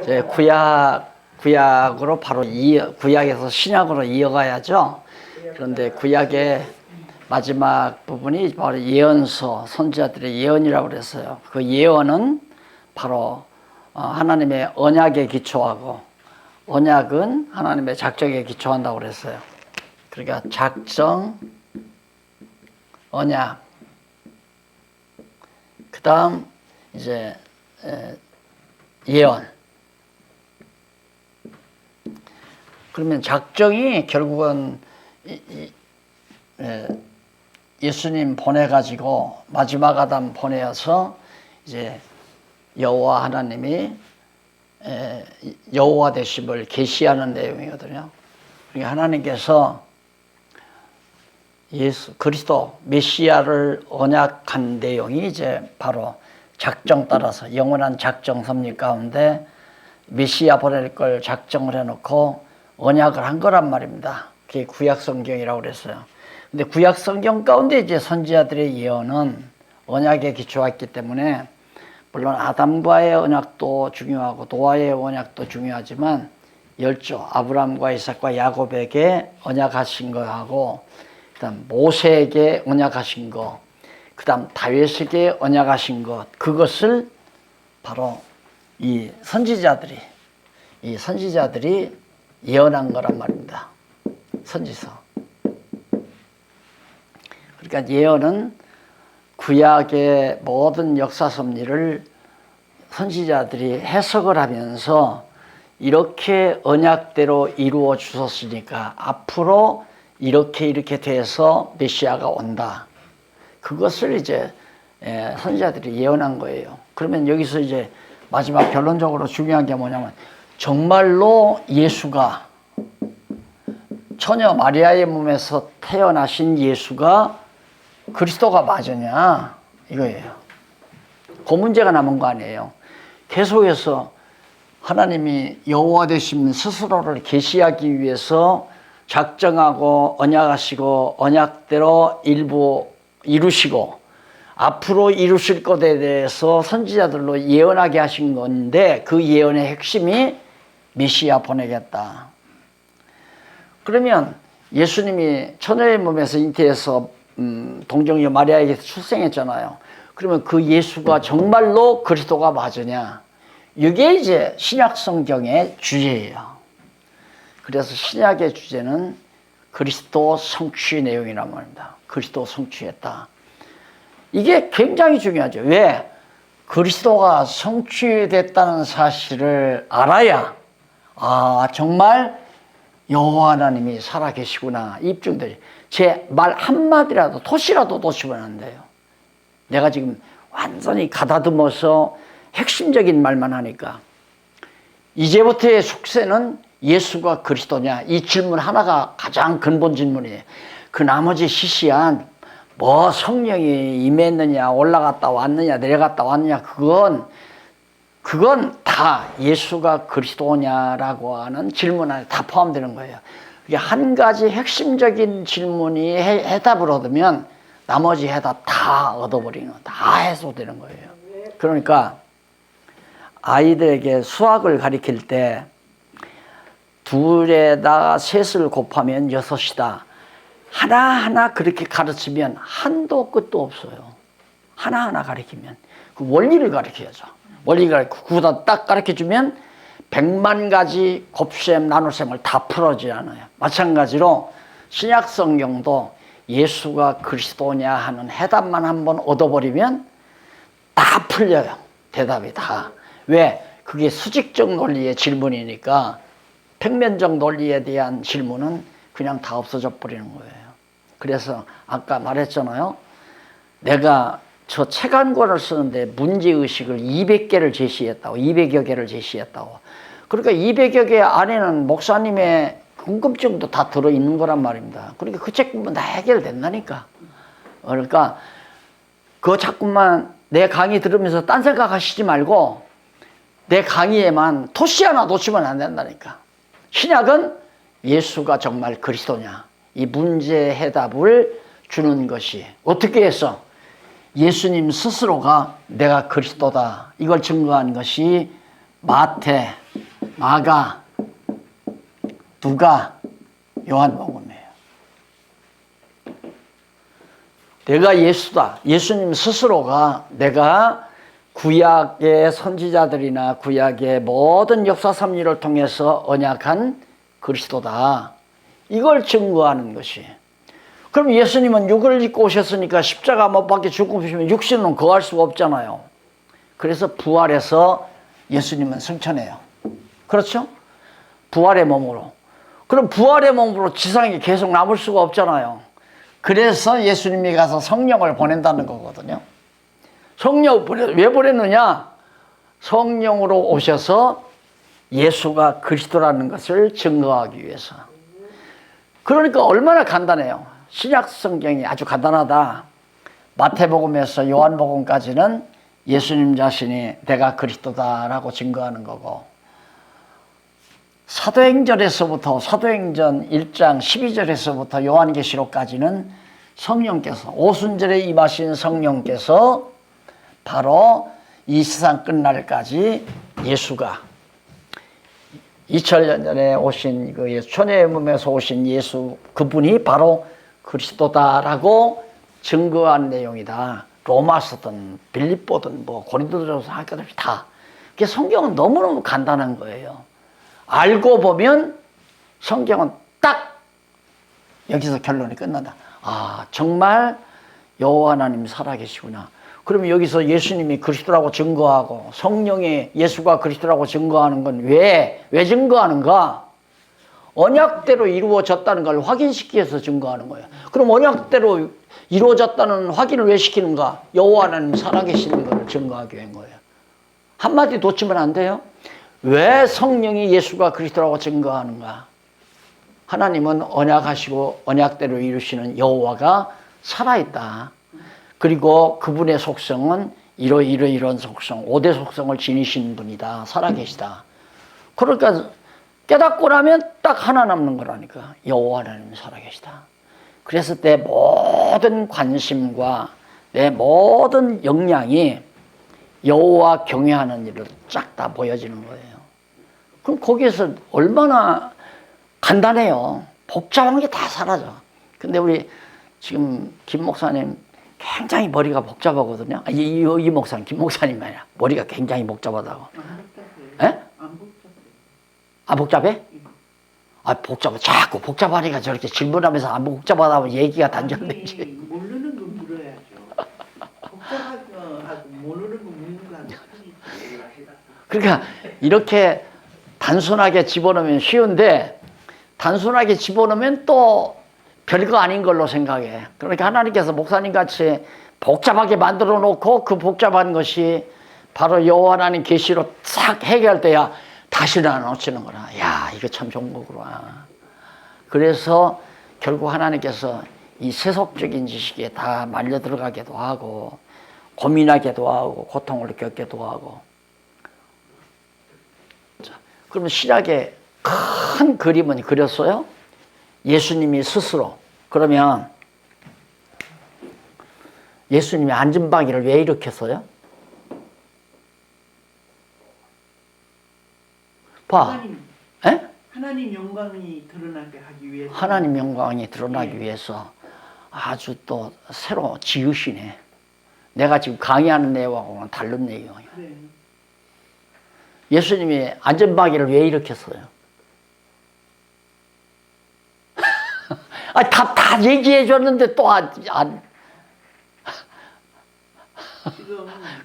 이제 구약으로 바로 구약에서 신약으로 이어가야죠. 그런데 구약의 마지막 부분이 바로 예언서, 선지자들의 예언이라고 그랬어요. 그 예언은 바로 하나님의 언약에 기초하고, 언약은 하나님의 작정에 기초한다고 그랬어요. 그러니까 작정, 언약, 그 다음 이제 예언. 그러면 작정이 결국은 예수님 보내가지고 마지막 아담 보내어서 이제 여호와 하나님이 여호와 되심을 계시하는 내용이거든요. 그러니까 하나님께서 예수 그리스도 메시아를 언약한 내용이 이제 바로 작정 따라서 영원한 작정 섭리 가운데 메시아 보낼 걸 작정을 해놓고 언약을 한 거란 말입니다. 그게 구약 성경이라고 그랬어요. 근데 구약 성경 가운데 이제 선지자들의 예언은 언약에 기초했기 때문에 물론 아담과의 언약도 중요하고 노아의 언약도 중요하지만 열조 아브라함과 이삭과 야곱에게 언약하신 거하고 그다음 모세에게 언약하신 거, 그다음 다윗에게 언약하신 것, 그것을 바로 이 선지자들이 예언한 거란 말입니다. 선지서. 그러니까 예언은 구약의 모든 역사 섭리를 선지자들이 해석을 하면서 이렇게 언약대로 이루어 주셨으니까 앞으로 이렇게 돼서 메시아가 온다. 그것을 이제 선지자들이 예언한 거예요. 그러면 여기서 이제 마지막 결론적으로 중요한 게 뭐냐면 정말로 예수가 처녀 마리아의 몸에서 태어나신 예수가 그리스도가 맞으냐 이거예요. 그 문제가 남은 거 아니에요. 계속해서 하나님이 여호와 되신 스스로를 계시하기 위해서 작정하고 언약하시고 언약대로 일부 이루시고 앞으로 이루실 것에 대해서 선지자들로 예언하게 하신 건데 그 예언의 핵심이 메시아 보내겠다. 그러면 예수님이 처녀의 몸에서 잉태해서 동정녀 마리아에게서 출생했잖아요. 그러면 그 예수가 정말로 그리스도가 맞으냐? 이게 이제 신약 성경의 주제예요. 그래서 신약의 주제는 그리스도 성취 내용이란 말입니다. 그리스도 성취했다. 이게 굉장히 중요하죠. 왜? 그리스도가 성취됐다는 사실을 알아야 정말 여호와 하나님이 살아계시구나 입증되지. 제 말 한마디라도 토시라도 놓치면 안 돼요. 내가 지금 완전히 가다듬어서 핵심적인 말만 하니까 이제부터의 숙세는 예수가 그리스도냐 이 질문 하나가 가장 근본 질문이에요. 그 나머지 시시한 뭐 성령이 임했느냐 올라갔다 왔느냐 내려갔다 왔느냐 그건 다 예수가 그리스도냐라고 하는 질문 안에 다 포함되는 거예요. 이게 한 가지 핵심적인 질문이 해답을 얻으면 나머지 해답 다 얻어버리는 거예요. 다 해소되는 거예요. 그러니까 아이들에게 수학을 가르칠 때 둘에다가 셋을 곱하면 6이다. 하나하나 그렇게 가르치면 한도 끝도 없어요. 하나하나 가르치면. 그 원리를 가르쳐야죠. 원리를 그거다 딱 가르쳐주면 100만 가지 곱셈, 나눗셈을 다 풀어지지 않아요. 마찬가지로 신약 성경도 예수가 그리스도냐 하는 해답만 한번 얻어버리면 다 풀려요. 대답이 다. 왜? 그게 수직적 논리의 질문이니까 평면적 논리에 대한 질문은 그냥 다 없어져 버리는 거예요. 그래서 아까 말했잖아요. 내가 저 책 한 권을 쓰는데 문제의식을 200개를 제시했다고. 200여 개를 제시했다고. 그러니까 200여 개 안에는 목사님의 궁금증도 다 들어있는 거란 말입니다. 그러니까 그 책 보면 다 해결된다니까. 그러니까 그거 자꾸만 내 강의 들으면서 딴 생각하시지 말고 내 강의에만 토시 하나 놓치면 안 된다니까. 신약은 예수가 정말 그리스도냐 이 문제의 해답을 주는 것이 어떻게 해서 예수님 스스로가 내가 그리스도다 이걸 증거한 것이 마태, 마가, 누가, 요한복음이에요. 내가 예수다. 예수님 스스로가 내가 구약의 선지자들이나 구약의 모든 역사 섭리를 통해서 언약한 그리스도다. 이걸 증거하는 것이. 그럼 예수님은 육을 입고 오셨으니까 십자가 못 박혀 죽으시면 육신은 거할 수가 없잖아요. 그래서 부활해서 예수님은 승천해요. 그렇죠? 부활의 몸으로. 그럼 부활의 몸으로 지상에 계속 남을 수가 없잖아요. 그래서 예수님이 가서 성령을 보낸다는 거거든요. 성령을 왜 보냈느냐? 성령으로 오셔서 예수가 그리스도라는 것을 증거하기 위해서. 그러니까 얼마나 간단해요. 신약 성경이 아주 간단하다. 마태복음에서 요한복음까지는 예수님 자신이 내가 그리스도다라고 증거하는 거고, 사도행전에서부터 사도행전 1장 12절에서부터 요한계시록까지는 성령께서, 오순절에 임하신 성령께서 바로 이 세상 끝날까지 예수가 2000년 전에 오신 그 예수, 처녀의 몸에서 오신 예수, 그분이 바로 그리스도다라고 증거한 내용이다. 로마서든 빌립보든 뭐 고린도전서 할 것 없이 다. 그게 성경은 너무너무 간단한 거예요. 알고 보면 성경은 딱 여기서 결론이 끝난다. 아, 정말 여호와 하나님 살아계시구나. 그러면 여기서 예수님이 그리스도라고 증거하고 성령이 예수가 그리스도라고 증거하는 건 왜 증거하는가? 언약대로 이루어졌다는 걸 확인시키기 위해서 증거하는 거예요. 그럼 언약대로 이루어졌다는 확인을 왜 시키는가? 여호와 하나님 살아계시는 걸 증거하기 위한 거예요. 한마디 놓치면 안 돼요. 왜 성령이 예수가 그리스도라고 증거하는가? 하나님은 언약하시고 언약대로 이루시는 여호와가 살아있다. 그리고 그분의 속성은 이런 속성, 5대 속성을 지니신 분이다. 살아계시다. 그러니까 깨닫고 나면 딱 하나 남는 거라니까. 여호와 하나님 살아계시다. 그래서 내 모든 관심과 내 모든 역량이 여호와 경외하는 일을 쫙 다 보여지는 거예요. 그럼 거기에서 얼마나 간단해요. 복잡한 게 다 사라져. 근데 우리 지금 김 목사님 굉장히 머리가 복잡하거든요. 이 목사님, 김 목사님 아니라 머리가 굉장히 복잡하다고. 예? 안 복잡해? 아, 복잡해. 자꾸 복잡하니까 저렇게 질문하면서 안 복잡하다고 얘기가 단절되지. 모르는 거 물어야죠. 복잡한 거하고 모르는 거 묻는 거하고 틀리지. 그러니까 이렇게 단순하게 집어넣으면 쉬운데 단순하게 집어넣으면 또 별거 아닌 걸로 생각해. 그러니까 하나님께서 목사님 같이 복잡하게 만들어 놓고 그 복잡한 것이 바로 여호와 하나님 계시로 싹 해결돼야 다시 나눠지는 거라. 야, 이거 참 좋은 거구나. 그래서 결국 하나님께서 이 세속적인 지식에 다 말려 들어가기도 하고 고민하기도 하고 고통을 겪기도 하고. 자, 그러면 신약에 큰 그림은 그렸어요. 예수님이 스스로. 그러면 예수님이 안전방위를 왜 일으켰어요? 봐. 하나님 영광이 드러나게 하기 위해서. 하나님 영광이 드러나기 위해서 아주 또 새로 지으시네. 내가 지금 강의하는 내용하고는 다른 내용이에요. 네. 예수님이 안전방위를 왜 일으켰어요? 다 얘기해 줬는데 또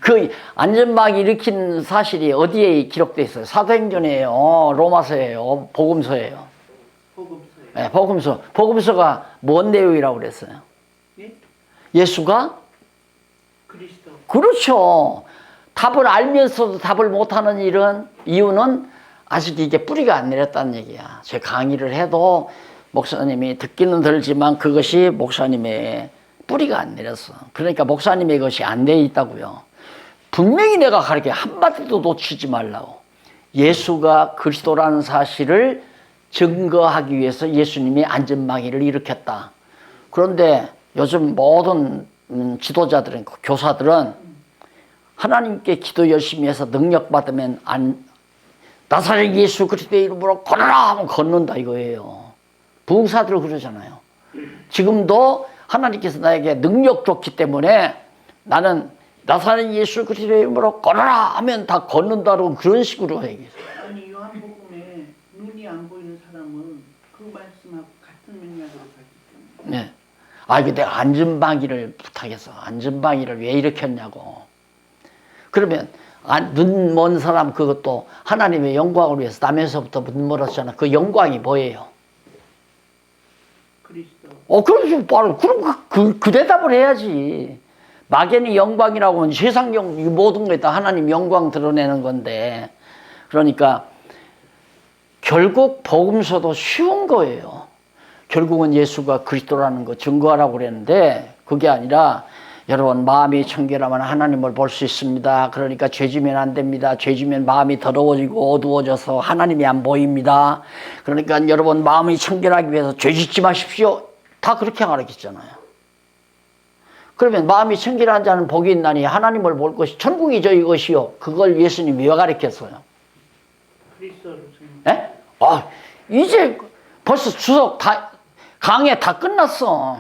그 안전방위 일으킨 사실이 어디에 기록되어 있어요? 사도행전이에요? 로마서예요? 복음서예요? 복음서예요. 네, 복음서. 복음서가 뭔 내용이라고 그랬어요? 예? 예수가? 그리스도. 그렇죠. 답을 알면서도 답을 못하는 이유는 아직 이게 뿌리가 안 내렸다는 얘기야. 제 강의를 해도 목사님이 듣기는 들지만 그것이 목사님의 뿌리가 안 내렸어. 그러니까 목사님의 것이 안 돼 있다고요. 분명히 내가 가르쳐 한마디도 놓치지 말라고. 예수가 그리스도라는 사실을 증거하기 위해서 예수님이 안전방위를 일으켰다. 그런데 요즘 모든 교사들은 하나님께 기도 열심히 해서 능력 받으면 나사렛 예수 그리스도의 이름으로 걸어라 하면 걷는다 이거예요. 부흥사들 그러잖아요. 지금도 하나님께서 나에게 능력 줬기 때문에 나는 나사렛 예수 그리스도의 이름으로 걸어라 하면 다 걷는다고 그런 식으로 얘기해요. 아니 요한복음에 눈이 안 보이는 사람은 그 말씀하고 같은 맥락으로 가기 때문에. 네. 아, 이거 내가 안전방위를 부탁해서 안전방위를 왜 이렇게 했냐고. 그러면 눈 먼 사람 그것도 하나님의 영광을 위해서 남에서부터 눈 멀었잖아. 그 영광이 뭐예요? 그리스도. 그럼 바로 그럼 그 대답을 해야지. 막연히 영광이라고 하면 세상 모든 게 다 하나님 영광 드러내는 건데. 그러니까 결국 복음서도 쉬운 거예요. 결국은 예수가 그리스도라는 거 증거하라고 그랬는데 그게 아니라 여러분 마음이 청결하면 하나님을 볼 수 있습니다. 그러니까 죄지면 안 됩니다. 죄지면 마음이 더러워지고 어두워져서 하나님이 안 보입니다. 그러니까 여러분 마음이 청결하기 위해서 죄짓지 마십시오. 다 그렇게 가르쳤잖아요. 그러면 마음이 청결한 자는 복이 있나니 하나님을 볼 것이 천국이 저희 것이요. 그걸 예수님이 왜 가르쳤어요? 그리스도로 예? 이제 벌써 주석 다 강의 다 끝났어.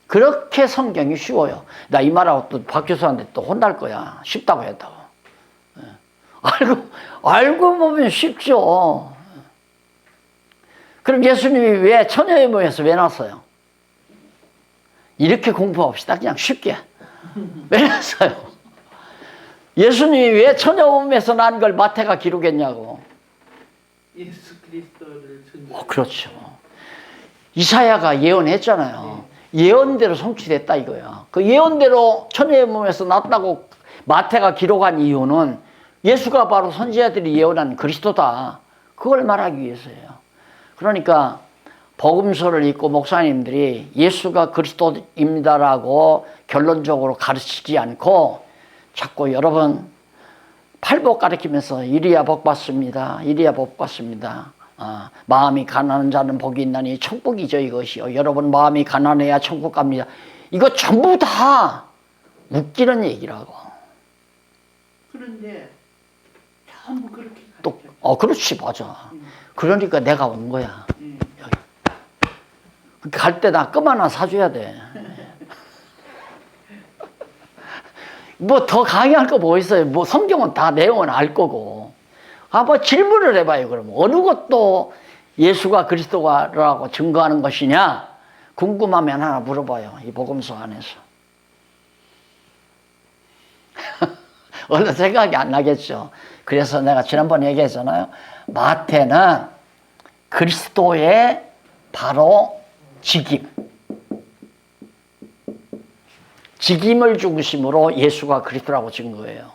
그렇게 성경이 쉬워요. 나 이 말하고 또 박 교수한테 또 혼날 거야. 쉽다고 했다고. 알고 보면 쉽죠. 그럼 예수님이 왜 처녀의 몸에서 왜 났어요? 이렇게 공부합시다. 그냥 쉽게. 왜 났어요? 예수님이 왜 처녀 몸에서 난 걸 마태가 기록했냐고. 예수 그리스도를 증거. 그렇죠. 이사야가 예언했잖아요. 예언대로 성취됐다 이거야. 그 예언대로 처녀의 몸에서 났다고 마태가 기록한 이유는 예수가 바로 선지자들이 예언한 그리스도다. 그걸 말하기 위해서예요. 그러니까 복음서를 읽고 목사님들이 예수가 그리스도입니다라고 결론적으로 가르치지 않고 자꾸 여러분 팔복 가르치면서 이리야 복 받습니다. 이리야 복 받습니다. 마음이 가난한 자는 복이 있나니 천국이 저희 것이요. 여러분 마음이 가난해야 천국 갑니다. 이거 전부 다 웃기는 얘기라고. 그런데 전부 그렇게 또, 가르쳐. 그렇지, 맞아. 그러니까 내가 온 거야. 여기. 갈 때 나 껌 하나 사줘야 돼. 뭐 더 강의할 거 뭐 있어요? 뭐 성경은 다 내용은 알 거고. 뭐 질문을 해봐요. 그럼 어느 것도 예수가 그리스도라고 증거하는 것이냐? 궁금하면 하나 물어봐요. 이 복음서 안에서. 얼른 생각이 안 나겠죠. 그래서 내가 지난번에 얘기했잖아요. 마태는 그리스도의 바로 직임을 중심으로 예수가 그리스도라고 증거해요.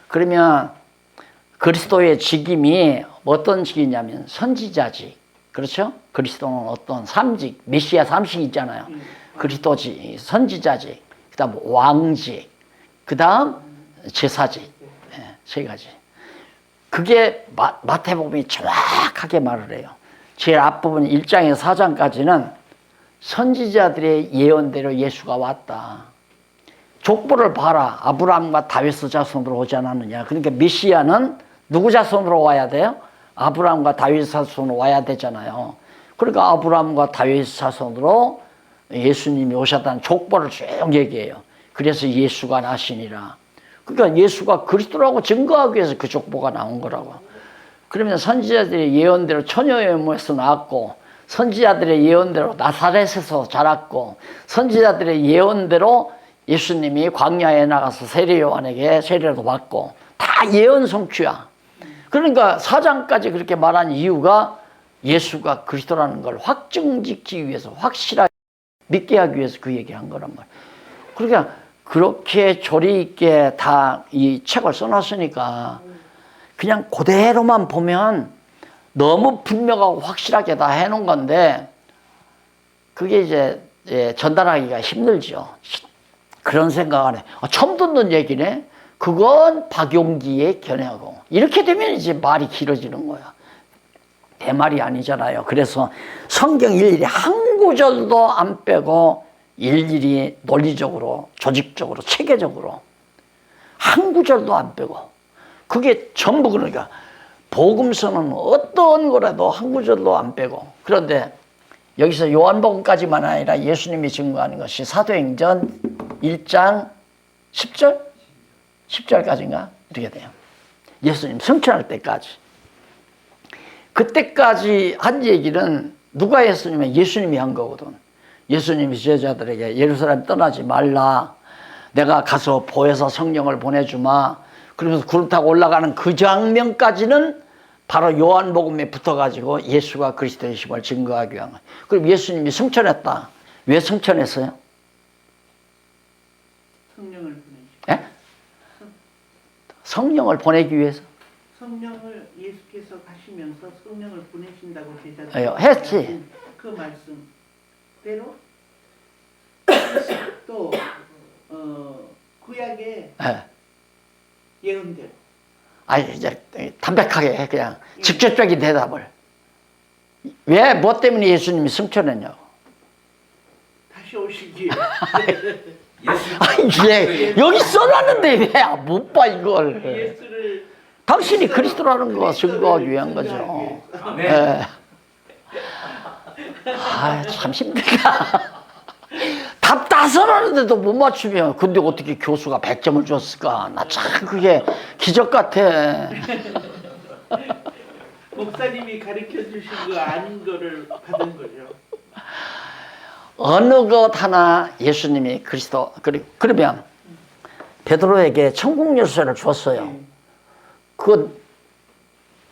그러면 그리스도의 직임이 어떤 직이냐면 선지자직. 그렇죠? 그리스도는 어떤 삼직, 메시아 삼식 있잖아요. 그리스도직, 선지자직, 그 다음 왕직, 그 다음 제사직. 세 가지. 그게 마태복음이 정확하게 말을 해요. 제일 앞부분 1장에서 4장까지는 선지자들의 예언대로 예수가 왔다. 족보를 봐라. 아브라함과 다윗의 자손으로 오지 않았느냐. 그러니까 메시아는 누구 자손으로 와야 돼요? 아브라함과 다윗 자손으로 와야 되잖아요. 그러니까 아브라함과 다윗 자손으로 예수님이 오셨다는 족보를 쭉 얘기해요. 그래서 예수가 나시니라. 그러니까 예수가 그리스도라고 증거하기 위해서 그 족보가 나온 거라고. 그러면 선지자들의 예언대로 처녀의 몸에서 나왔고, 선지자들의 예언대로 나사렛에서 자랐고, 선지자들의 예언대로 예수님이 광야에 나가서 세례 요한에게 세례도 받고, 다 예언 성취야. 그러니까 4장까지 그렇게 말한 이유가 예수가 그리스도라는 걸 확증짓기 위해서, 확실하게 믿게 하기 위해서 그 얘기한 거란 말이야. 그러니까 그렇게 조리 있게 다 이 책을 써놨으니까 그냥 그대로만 보면 너무 분명하고 확실하게 다 해놓은 건데 그게 이제 전달하기가 힘들죠. 그런 생각 안 해. 처음 듣는 얘기네. 그건 박용기의 견해하고 이렇게 되면 이제 말이 길어지는 거야. 대말이 아니잖아요. 그래서 성경 일일이 한 구절도 안 빼고 일일이 논리적으로, 조직적으로, 체계적으로 한 구절도 안 빼고 그게 전부 그러니까 복음서는 어떤 거라도 한 구절도 안 빼고. 그런데 여기서 요한복음까지만 아니라 예수님이 증거하는 것이 사도행전 1장 10절? 10절까지인가? 이렇게 돼요. 예수님 승천할 때까지. 그때까지 한 얘기는 누가 했으냐면 예수님이 한 거거든. 예수님이 제자들에게 예루살렘 떠나지 말라. 내가 가서 보혜사 성령을 보내주마. 그러면서 구름 타고 올라가는 그 장면까지는 바로 요한복음에 붙어가지고 예수가 그리스도이심을 증거하기 위한 거예요. 그럼 예수님이 승천했다. 왜 승천했어요? 성령을 보내시. 예? 성령을 보내기 위해서. 성령을 예수께서 가시면서 성령을 보내신다고 제자들 했지. 그 말씀대로 또 구약의 예. 예언대로. 아니 이제 담백하게 그냥 직접적인 대답을. 왜 뭐 때문에 예수님이 승천했냐고. 다시 오시기에. 아니 왜 여기 써놨는데 왜 못 봐 이걸. 예수를 당신이 그리스도라는 거 증거하기 위한 거죠. 예. 아, 참 힘들다. 답 다 써놨는데도 못 맞추면 근데 어떻게 교수가 100점을 줬을까? 나 참 그게 기적 같아. 목사님이 가르쳐 주신 거 아닌 거를 받은 거죠. 어느 것 하나 예수님이 그리스도 그러면 베드로에게 천국 열쇠를 줬어요. 그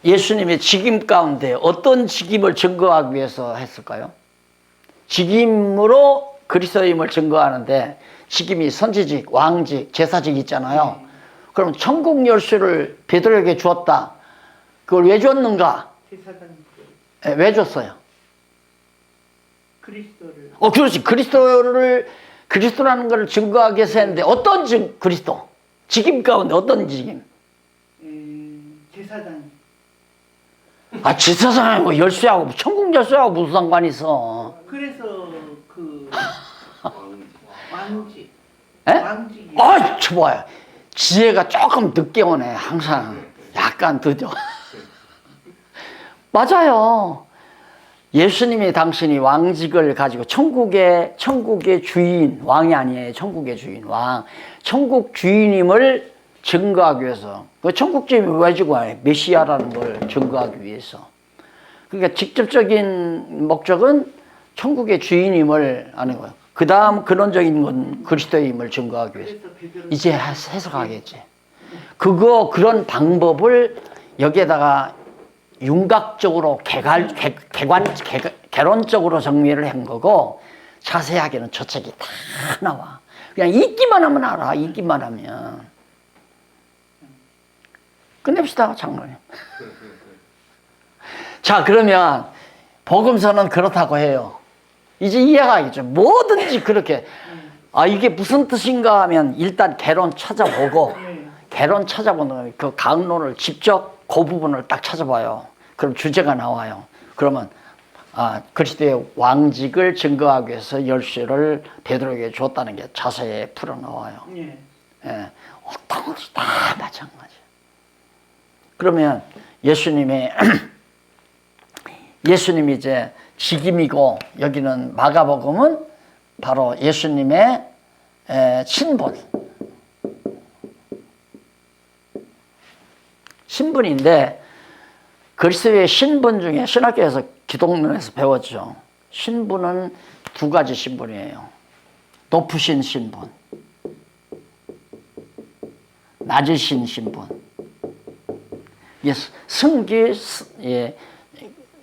예수님의 직임 가운데 어떤 직임을 증거하기 위해서 했을까요? 직임으로 그리스도임을 증거하는데 직임이 선지직, 왕직, 제사직 있잖아요. 그럼 천국 열쇠를 베드로에게 주었다. 그걸 왜 줬는가? 제사장 왜 줬어요? 그리스도를. 그렇지. 그리스도라는 것을 증거하기 위해서 했는데 어떤 그리스도? 직임 가운데 어떤 직임? 제사장. 제사장하고 열쇠하고 천국 열쇠하고 무슨 상관이 있어? 그래서 그 왕직. 에? 왕직이. 좋아요. 지혜가 조금 늦게 오네. 항상 약간 늦어. 맞아요. 예수님이 당신이 왕직을 가지고 천국의 주인, 왕이 아니에요. 천국의 주인, 왕. 천국 주인임을 증거하기 위해서. 그 천국 주인이 왜 주고 와요? 메시아라는 걸 증거하기 위해서. 그러니까 직접적인 목적은 천국의 주인임을 아는 거예요. 그 다음 근원적인 건 그리스도임을 증거하기 위해서. 이제 해석하겠지. 그런 방법을 여기에다가 윤곽적으로 개론적으로 정리를 한 거고 자세하게는 저 책이 다 나와. 그냥 읽기만 하면 알아. 읽기만 하면. 끝냅시다, 장로님. 자, 그러면 복음서는 그렇다고 해요. 이제 이해가겠죠. 뭐든지 그렇게 이게 무슨 뜻인가 하면 일단 개론 찾아보고 개론 찾아보는 그 강론을 직접 그 부분을 딱 찾아봐요. 그럼 주제가 나와요. 그러면 그리스도의 왕직을 증거하기 위해서 열쇠를 베드로에게 줬다는 게 자세히 풀어나와요. 예. 어떤 것이 다 마찬가지. 그러면 예수님이 이제 직임이고 여기는 마가복음은 바로 예수님의 신분인데 그리스도의 신분 중에 신학교에서 기독론에서 배웠죠. 신분은 두 가지 신분이에요. 높으신 신분, 낮으신 신분.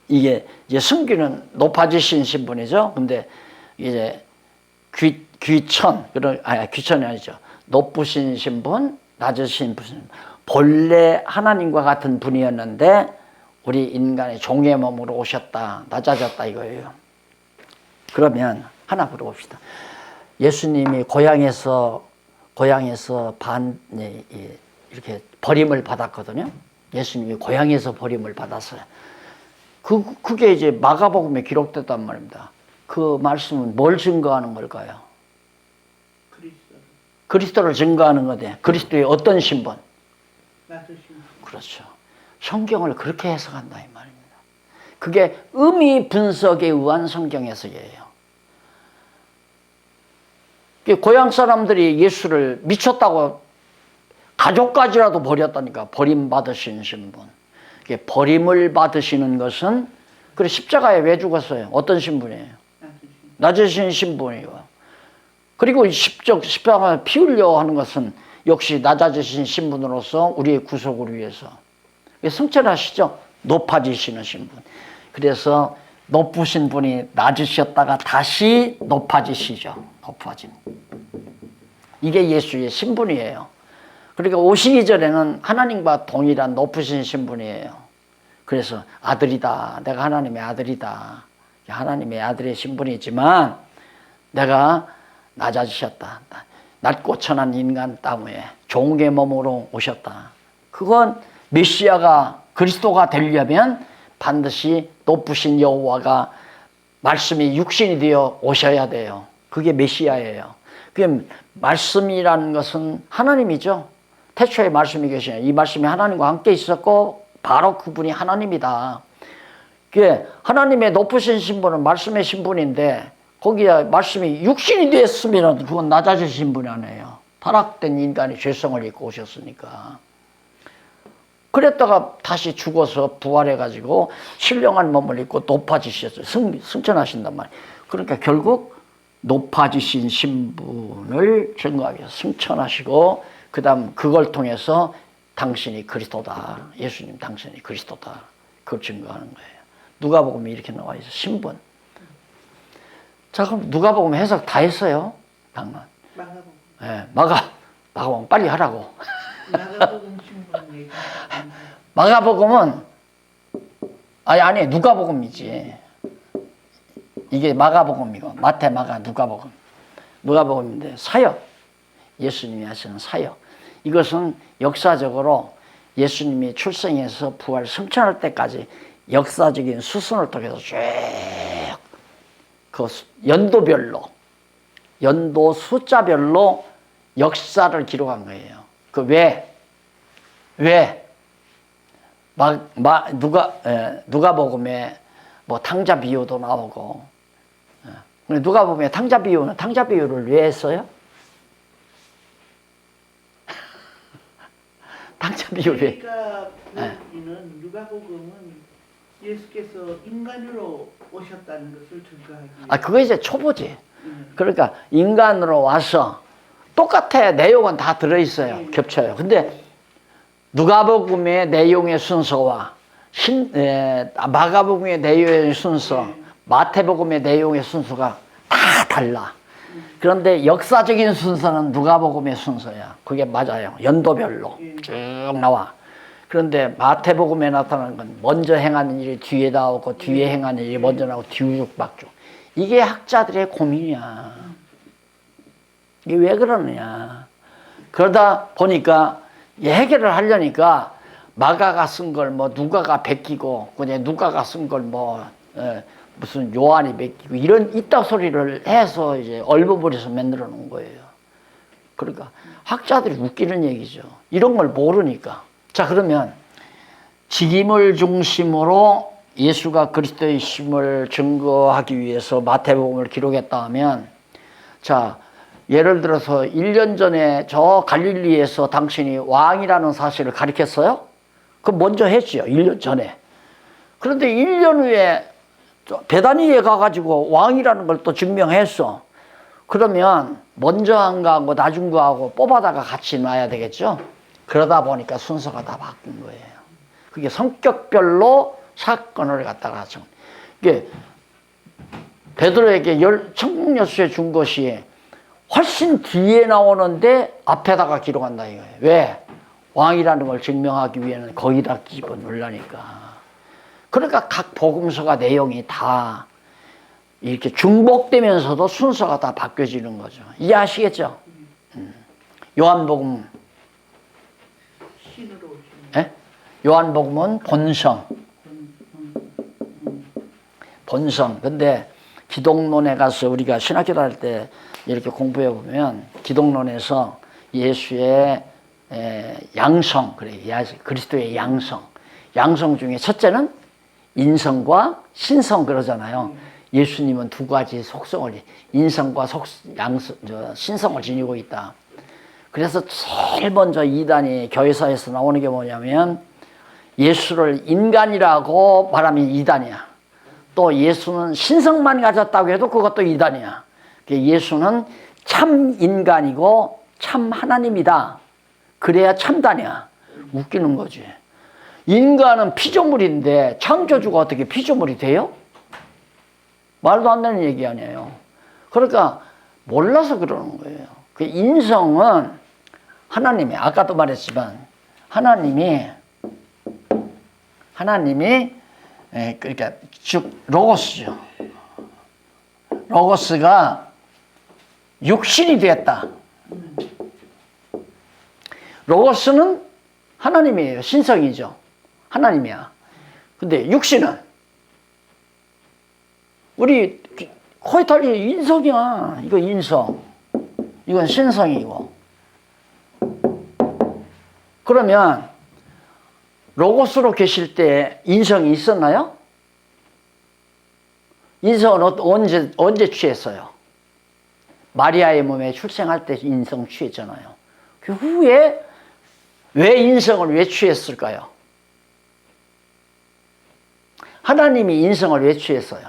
이게 이제 승기는 높아지신 신분이죠. 근데 이제 귀천이 아니죠. 높으신 신분, 낮으신 분. 본래 하나님과 같은 분이었는데 우리 인간의 종의 몸으로 오셨다, 낮아졌다 이거예요. 그러면 하나 물어봅시다. 예수님이 고향에서 이렇게 버림을 받았거든요. 예수님이 고향에서 버림을 받았어요. 그게 이제 마가복음에 기록됐단 말입니다. 그 말씀은 뭘 증거하는 걸까요? 그리스도. 그리스도를 증거하는 건데 그리스도의 어떤 신분? 낮으신 그렇죠. 성경을 그렇게 해석한다 이 말입니다. 그게 의미 분석에 의한 성경 해석이에요. 고향 사람들이 예수를 미쳤다고 가족까지라도 버렸다니까. 버림받으신 신분. 버림을 받으시는 것은 그래 십자가에 왜 죽었어요? 어떤 신분이에요? 낮으신 신분이요. 그리고 십자가에 피 흘려 하는 것은 역시 낮아지신 신분으로서 우리의 구속을 위해서. 승천하시죠? 높아지시는 신분. 그래서 높으신 분이 낮으셨다가 다시 높아지시죠. 높아짐. 이게 예수의 신분이에요. 그러니까 오시기 전에는 하나님과 동일한 높으신 신분이에요. 그래서 아들이다. 내가 하나님의 아들이다. 하나님의 아들의 신분이지만 내가 낮아지셨다. 낮고 천한 인간 땅 위에 종의 몸으로 오셨다. 그건 메시아가 그리스도가 되려면 반드시 높으신 여호와가 말씀이 육신이 되어 오셔야 돼요. 그게 메시아예요. 그게 말씀이라는 것은 하나님이죠. 태초에 말씀이 계시냐. 이 말씀이 하나님과 함께 있었고 바로 그분이 하나님이다. 그게 하나님의 높으신 신분은 말씀의 신분인데 거기에 말씀이 육신이 되었으면 그건 낮아진 신분이 아니에요. 타락된 인간이 죄성을 입고 오셨으니까. 그랬다가 다시 죽어서 부활해가지고 신령한 몸을 입고 높아지셨어요. 승천하신단 말이에요. 그러니까 결국 높아지신 신분을 증거하기 위해서 승천하시고 그 다음 그걸 통해서 당신이 그리스도다. 예수님 당신이 그리스도다. 그걸 증거하는 거예요. 누가복음에 이렇게 나와 있어요. 신분. 자, 그럼 누가복음 해석 다 했어요. 당연. 마가복음. 네, 마가복음 빨리 하라고. 마가복음 신분 얘기. 마가복음은 아니 누가복음이지. 이게 마가복음이고 마태, 마가, 누가복음. 누가복음인데 사역. 예수님이 하시는 사역. 이것은 역사적으로 예수님이 출생해서 부활 승천할 때까지 역사적인 수순을 통해서 쭉 그 연도별로 연도 숫자별로 역사를 기록한 거예요. 그 왜 누가복음에 뭐 탕자 비유도 나오고 누가복음에 탕자 비유를 왜 했어요? 탕자 비유 왜? 그러니까 보여주는 누가복음은 예수께서 인간으로 오셨다는 것을 증거하기 위해. 그거 이제 초보지. 그러니까 인간으로 와서 똑같아. 내용은 다 들어있어요. 겹쳐요. 근데 누가복음의 내용의 순서와 마가복음의 내용의 순서, 마태복음의 내용의 순서가 다 달라. 그런데 역사적인 순서는 누가복음의 순서야. 그게 맞아요. 연도별로 쭉 나와. 그런데 마태복음에 나타나는 건 먼저 행하는 일이 뒤에 나오고 뒤에 행하는 일이 먼저 나오고 뒤죽박죽. 이게 학자들의 고민이야. 이게 왜 그러느냐. 그러다 보니까 해결을 하려니까 마가가 쓴 걸 뭐 누가가 베끼고 그냥 누가가 쓴 걸 뭐 무슨 요한이 베끼고 이런 이따 소리를 해서 이제 얼버무려서 만들어 놓은 거예요. 그러니까 학자들이 웃기는 얘기죠. 이런 걸 모르니까. 자, 그러면 직임을 중심으로 예수가 그리스도의 심을 증거하기 위해서 마태복음을 기록했다 하면, 자, 예를 들어서 1년 전에 저 갈릴리에서 당신이 왕이라는 사실을 가르쳤어요? 그럼 먼저 했죠. 1년 전에. 그런데 1년 후에 베다니에 가가지고 왕이라는 걸 또 증명했어. 그러면 먼저 한 거하고 나중 거하고 뽑아다가 같이 놔야 되겠죠? 그러다 보니까 순서가 다 바뀐 거예요. 그게 성격별로 사건을 갖다가 하죠. 이게 베드로에게 천국 열쇠 준 것이 훨씬 뒤에 나오는데 앞에다가 기록한다 이거예요. 왜? 왕이라는 걸 증명하기 위해는 거기다 집어넣으려니까. 그러니까 각 복음서가 내용이 다 이렇게 중복되면서도 순서가 다 바뀌어지는 거죠. 이해하시겠죠? 요한복음. 예? 요한복음은 본성. 본성. 근데 기독론에 가서 우리가 신학교 다닐 때 이렇게 공부해 보면 기독론에서 예수의 양성, 그래, 그리스도의 양성. 양성 중에 첫째는 인성과 신성 그러잖아요. 예수님은 두 가지 속성을, 인성과 신성을 지니고 있다. 그래서 제일 먼저 이단이 교회사에서 나오는 게 뭐냐면 예수를 인간이라고 말하면 이단이야. 또 예수는 신성만 가졌다고 해도 그것도 이단이야. 예수는 참 인간이고 참 하나님이다. 그래야 참단이야. 웃기는 거지. 인간은 피조물인데 창조주가 어떻게 피조물이 돼요? 말도 안 되는 얘기 아니에요. 그러니까 몰라서 그러는 거예요. 그 인성은 하나님이, 아까도 말했지만 하나님이 그러니까 즉 로고스죠. 로고스가 육신이 되었다. 로고스는 하나님이에요. 신성이죠. 하나님이야. 근데 육신은 우리 코이탈리 인성이야. 이거 인성. 이건 신성이고. 그러면 로고스로 계실 때 인성이 있었나요? 인성은 언제 취했어요? 마리아의 몸에 출생할 때 인성 취했잖아요. 그 후에 왜 인성을 왜 취했을까요? 하나님이 인성을 왜 취했어요?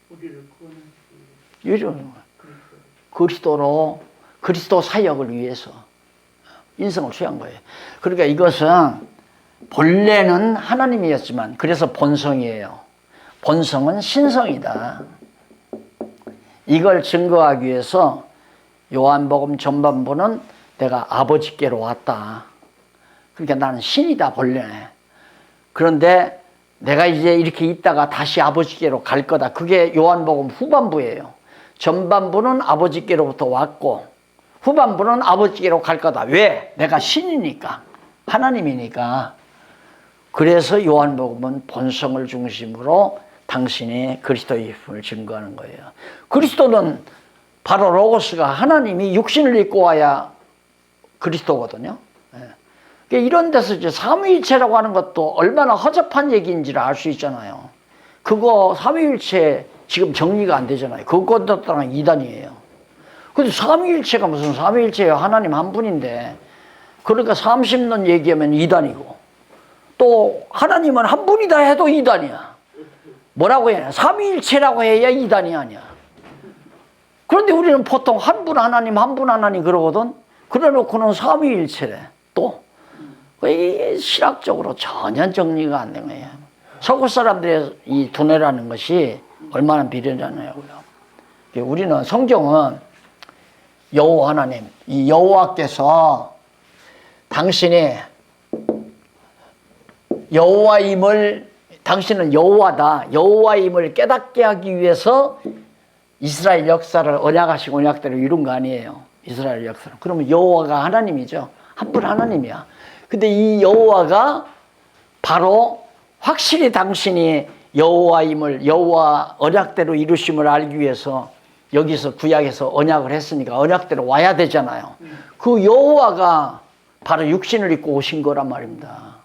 우리를 구원하시기 그리스도 사역을 위해서 인성을 취한 거예요. 그러니까 이것은 본래는 하나님이었지만 그래서 본성이에요. 본성은 신성이다. 이걸 증거하기 위해서 요한복음 전반부는 내가 아버지께로 왔다. 그러니까 나는 신이다 본래는. 그런데 내가 이제 이렇게 있다가 다시 아버지께로 갈 거다. 그게 요한복음 후반부예요. 전반부는 아버지께로부터 왔고 후반부는 아버지께로 갈 거다. 왜? 내가 신이니까. 하나님이니까. 그래서 요한복음은 본성을 중심으로 당신이 그리스도의 힘을 증거하는 거예요. 그리스도는 바로 로고스가 하나님이 육신을 입고 와야 그리스도거든요. 그러니까 이런 데서 이제 삼위일체라고 하는 것도 얼마나 허접한 얘기인지를 알 수 있잖아요. 그거 삼위일체 지금 정리가 안 되잖아요. 그것도 또한 이단이에요. 근데 삼위일체가 무슨 삼위일체예요? 하나님 한 분인데. 그러니까 30년 얘기하면 이단이고 또 하나님은 한 분이다 해도 이단이야. 뭐라고 해야 하나? 삼위일체라고 해야 이단이 아니야. 그런데 우리는 보통 한 분 하나님 그러거든. 그래놓고는 삼위일체래. 또 이게 신학적으로 전혀 정리가 안 된 거예요. 서구 사람들의 이 두뇌라는 것이 얼마나 비련하냐고요. 우리는 성경은 여호와 하나님, 이 여호와께서 당신이 여호와임을, 당신은 여호와다, 여호와임을 깨닫게 하기 위해서 이스라엘 역사를 언약하시고 언약대로 이룬 거 아니에요. 이스라엘 역사를. 그러면 여호와가 하나님이죠. 한 분 하나님이야. 근데 이 여호와가 바로 확실히 당신이 여호와임을, 여호와 언약대로 이루심을 알기 위해서 여기서 구약에서 언약을 했으니까 언약대로 와야 되잖아요. 그 여호와가 바로 육신을 입고 오신 거란 말입니다.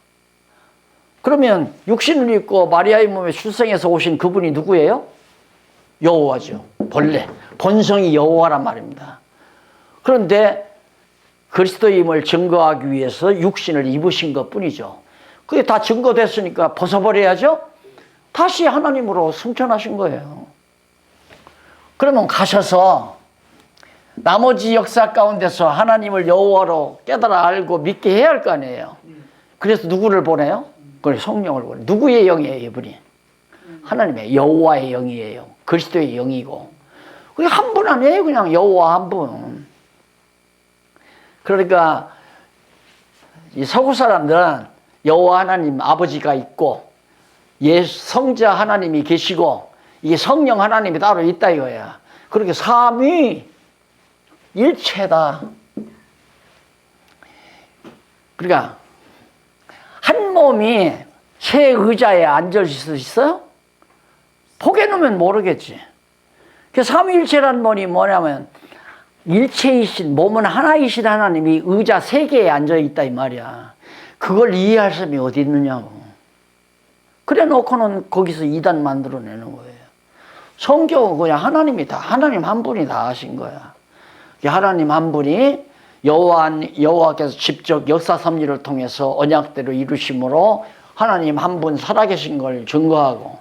그러면 육신을 입고 마리아의 몸에 출생해서 오신 그분이 누구예요? 여호와죠. 본래 본성이 여호와란 말입니다. 그런데 그리스도임을 증거하기 위해서 육신을 입으신 것뿐이죠. 그게 다 증거됐으니까 벗어버려야죠. 다시 하나님으로 승천하신 거예요. 그러면 가셔서 나머지 역사 가운데서 하나님을 여호와로 깨달아 알고 믿게 해야 할 거 아니에요. 그래서 누구를 보내요? 그걸 성령을 보내요. 누구의 영이에요, 이분이? 하나님의 여호와의 영이에요. 그리스도의 영이고. 그게 한 분 아니에요, 그냥 여호와 한 분. 그러니까 이 서구 사람들은 여호와 하나님 아버지가 있고 성자 하나님이 계시고 이게 성령 하나님이 따로 있다 이거야. 그렇게 삼위 일체다. 그러니까 한 몸이 새 의자에 앉을 수 있어요? 포개 놓으면 모르겠지. 그 삼위일체란 말이 뭐냐면 일체이신, 몸은 하나이신 하나님이 의자 3개에 앉아있다 이 말이야. 그걸 이해할 사람이 어디 있느냐고. 그래 놓고는 거기서 이단 만들어내는 거예요. 성경은 그냥 하나님이 다, 하나님 한 분이 다 하신 거야. 하나님 한 분이 여호와께서 직접 역사 섭리를 통해서 언약대로 이루심으로 하나님 한 분 살아계신 걸 증거하고,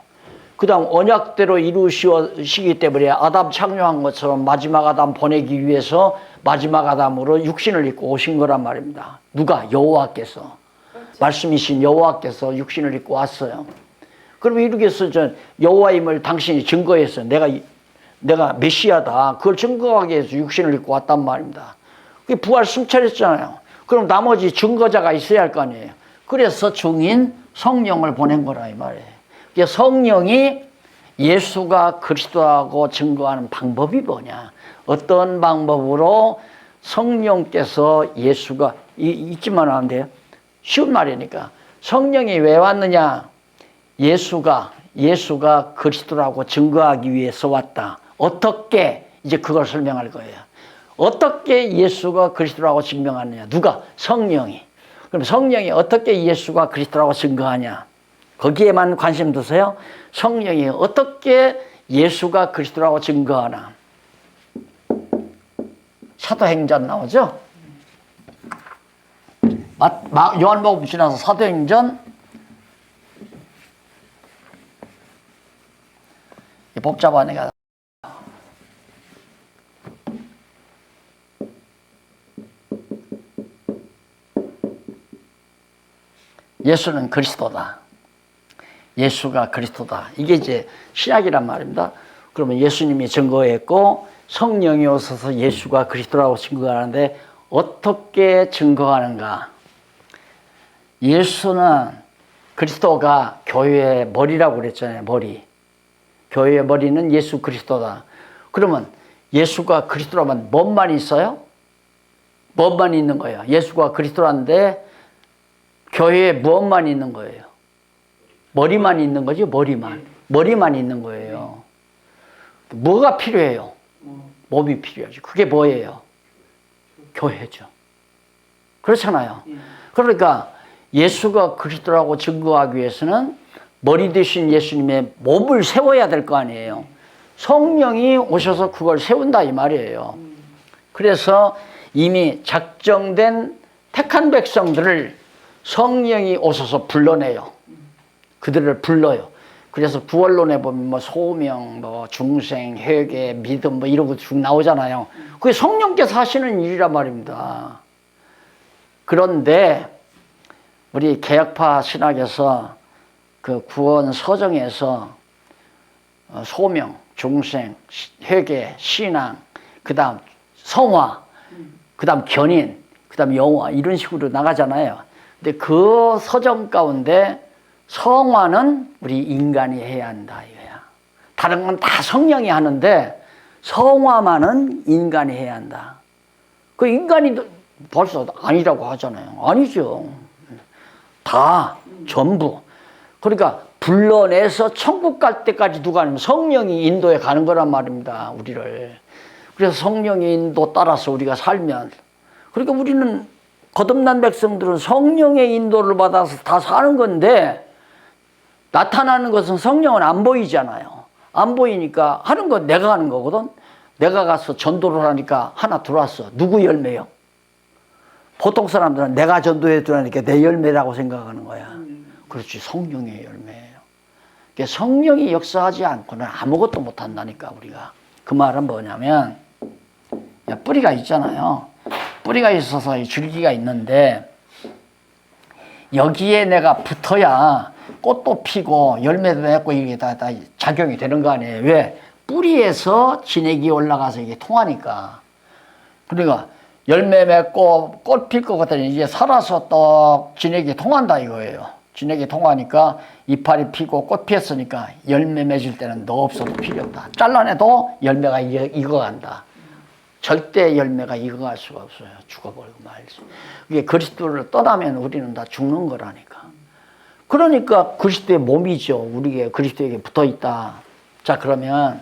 그 다음 언약대로 이루시기 때문에 아담 창조한 것처럼 마지막 아담 보내기 위해서 마지막 아담으로 육신을 입고 오신 거란 말입니다. 누가? 여호와께서. 말씀이신 여호와께서 육신을 입고 왔어요. 그럼 이렇게 해서 여호와임을 당신이 증거했어요. 내가 메시아다. 그걸 증거하기 위해서 육신을 입고 왔단 말입니다. 그게 부활 승천했잖아요. 그럼 나머지 증거자가 있어야 할 거 아니에요. 그래서 증인 성령을 보낸 거라 이 말이에요. 성령이 예수가 그리스도라고 증거하는 방법이 뭐냐? 어떤 방법으로 성령께서 예수가 잊지만 하면 돼요. 쉬운 말이니까. 성령이 왜 왔느냐? 예수가 그리스도라고 증거하기 위해서 왔다. 어떻게? 이제 그걸 설명할 거예요. 어떻게 예수가 그리스도라고 증명하느냐? 누가? 성령이. 그럼 성령이 어떻게 예수가 그리스도라고 증거하냐? 거기에만 관심 두세요. 성령이 어떻게 예수가 그리스도라고 증거하나? 사도행전 나오죠? 요한복음 지나서 사도행전 복잡한 애가 예수는 그리스도다. 예수가 그리스도다. 이게 이제 신약이란 말입니다. 그러면 예수님이 증거했고 성령이 오셔서 예수가 그리스도라고 증거하는데 어떻게 증거하는가? 예수는 그리스도가 교회의 머리라고 그랬잖아요. 머리. 교회의 머리는 예수 그리스도다. 그러면 예수가 그리스도라면 뭔만 있어요? 뭔만 있는 거예요? 예수가 그리스도라는데 교회에 무엇만 있는 거예요? 머리만 있는 거죠. 머리만 있는 거예요. 뭐가 필요해요? 몸이 필요하죠. 그게 뭐예요? 교회죠. 그렇잖아요. 그러니까 예수가 그리스도라고 증거하기 위해서는 머리 대신 예수님의 몸을 세워야 될 거 아니에요. 성령이 오셔서 그걸 세운다 이 말이에요. 그래서 이미 작정된 택한 백성들을 성령이 오셔서 불러내요. 그들을 불러요. 그래서 구원론에 보면 뭐 소명, 뭐 중생, 회개, 믿음 뭐 이런 거 쭉 나오잖아요. 그게 성령께서 하시는 일이란 말입니다. 그런데 우리 개혁파 신학에서 그 구원 서정에서 소명, 중생, 회개, 신앙, 그 다음 성화, 그 다음 견인, 그 다음 영화 이런 식으로 나가잖아요. 근데 그 서정 가운데 성화는 우리 인간이 해야 한다 이거야. 다른 건 다 성령이 하는데 성화만은 인간이 해야 한다. 그 인간이 벌써 아니라고 하잖아요. 아니죠. 다 전부. 그러니까 불러내서 천국 갈 때까지 누가 아니면 성령이 인도에 가는 거란 말입니다. 우리를. 그래서 성령의 인도 따라서 우리가 살면, 그러니까 우리는 거듭난 백성들은 성령의 인도를 받아서 다 사는 건데 나타나는 것은 성령은 안 보이잖아요. 안 보이니까 하는 건 내가 하는 거거든. 내가 가서 전도를 하니까 하나 들어왔어. 누구 열매요? 보통 사람들은 내가 전도해 주라니까 내 열매라고 생각하는 거야. 그렇지, 성령의 열매예요. 그러니까 성령이 역사하지 않고는 아무것도 못한다니까 우리가. 그 말은 뭐냐면 뿌리가 있잖아요. 뿌리가 있어서 줄기가 있는데 여기에 내가 붙어야 꽃도 피고 열매도 맺고 이게 다 작용이 되는 거 아니에요. 왜? 뿌리에서 진액이 올라가서 이게 통하니까. 그러니까 열매 맺고 꽃 필 것 같더니 이제 살아서 또 진액이 통한다 이거예요. 진액이 통하니까 이파리 피고 꽃 피었으니까 열매 맺을 때는 너 없어도 필요 없다. 잘라내도 열매가 익어간다. 절대 열매가 익어갈 수가 없어요. 죽어버리고 말지. 이게 그리스도를 떠나면 우리는 다 죽는 거라니까. 그러니까 그리스도의 몸이죠. 우리가 그리스도에게 붙어 있다. 자, 그러면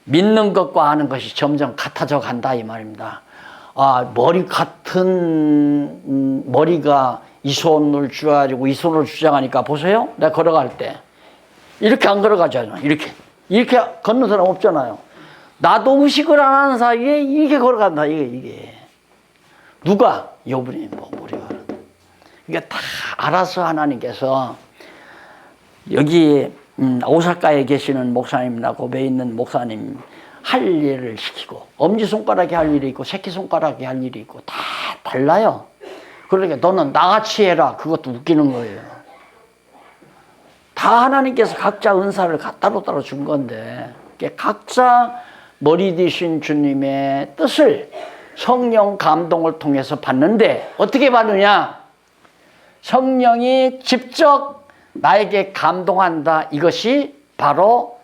믿는 것과 아는 것이 점점 같아져 간다 이 말입니다. 아, 머리가 이 손을 쥐어가지고 이 손을 주장하니까 보세요. 내가 걸어갈 때 이렇게 안 걸어가잖아요. 이렇게 걷는 사람 없잖아요. 나도 의식을 안 하는 사이에 이렇게 걸어간다. 이게 누가? 여분이 머리가. 이게 다 알아서 하나님께서 여기 오사카에 계시는 목사님이나 고베에 있는 목사님 할 일을 시키고 엄지손가락이 할 일이 있고 새끼손가락이 할 일이 있고 다 달라요. 그러니까 너는 나같이 해라. 그것도 웃기는 거예요. 다 하나님께서 각자 은사를 따로따로 준 건데 각자 머리 되신 주님의 뜻을 성령 감동을 통해서 받는데 어떻게 받느냐? 성령이 직접 나에게 감동한다. 이것이 바로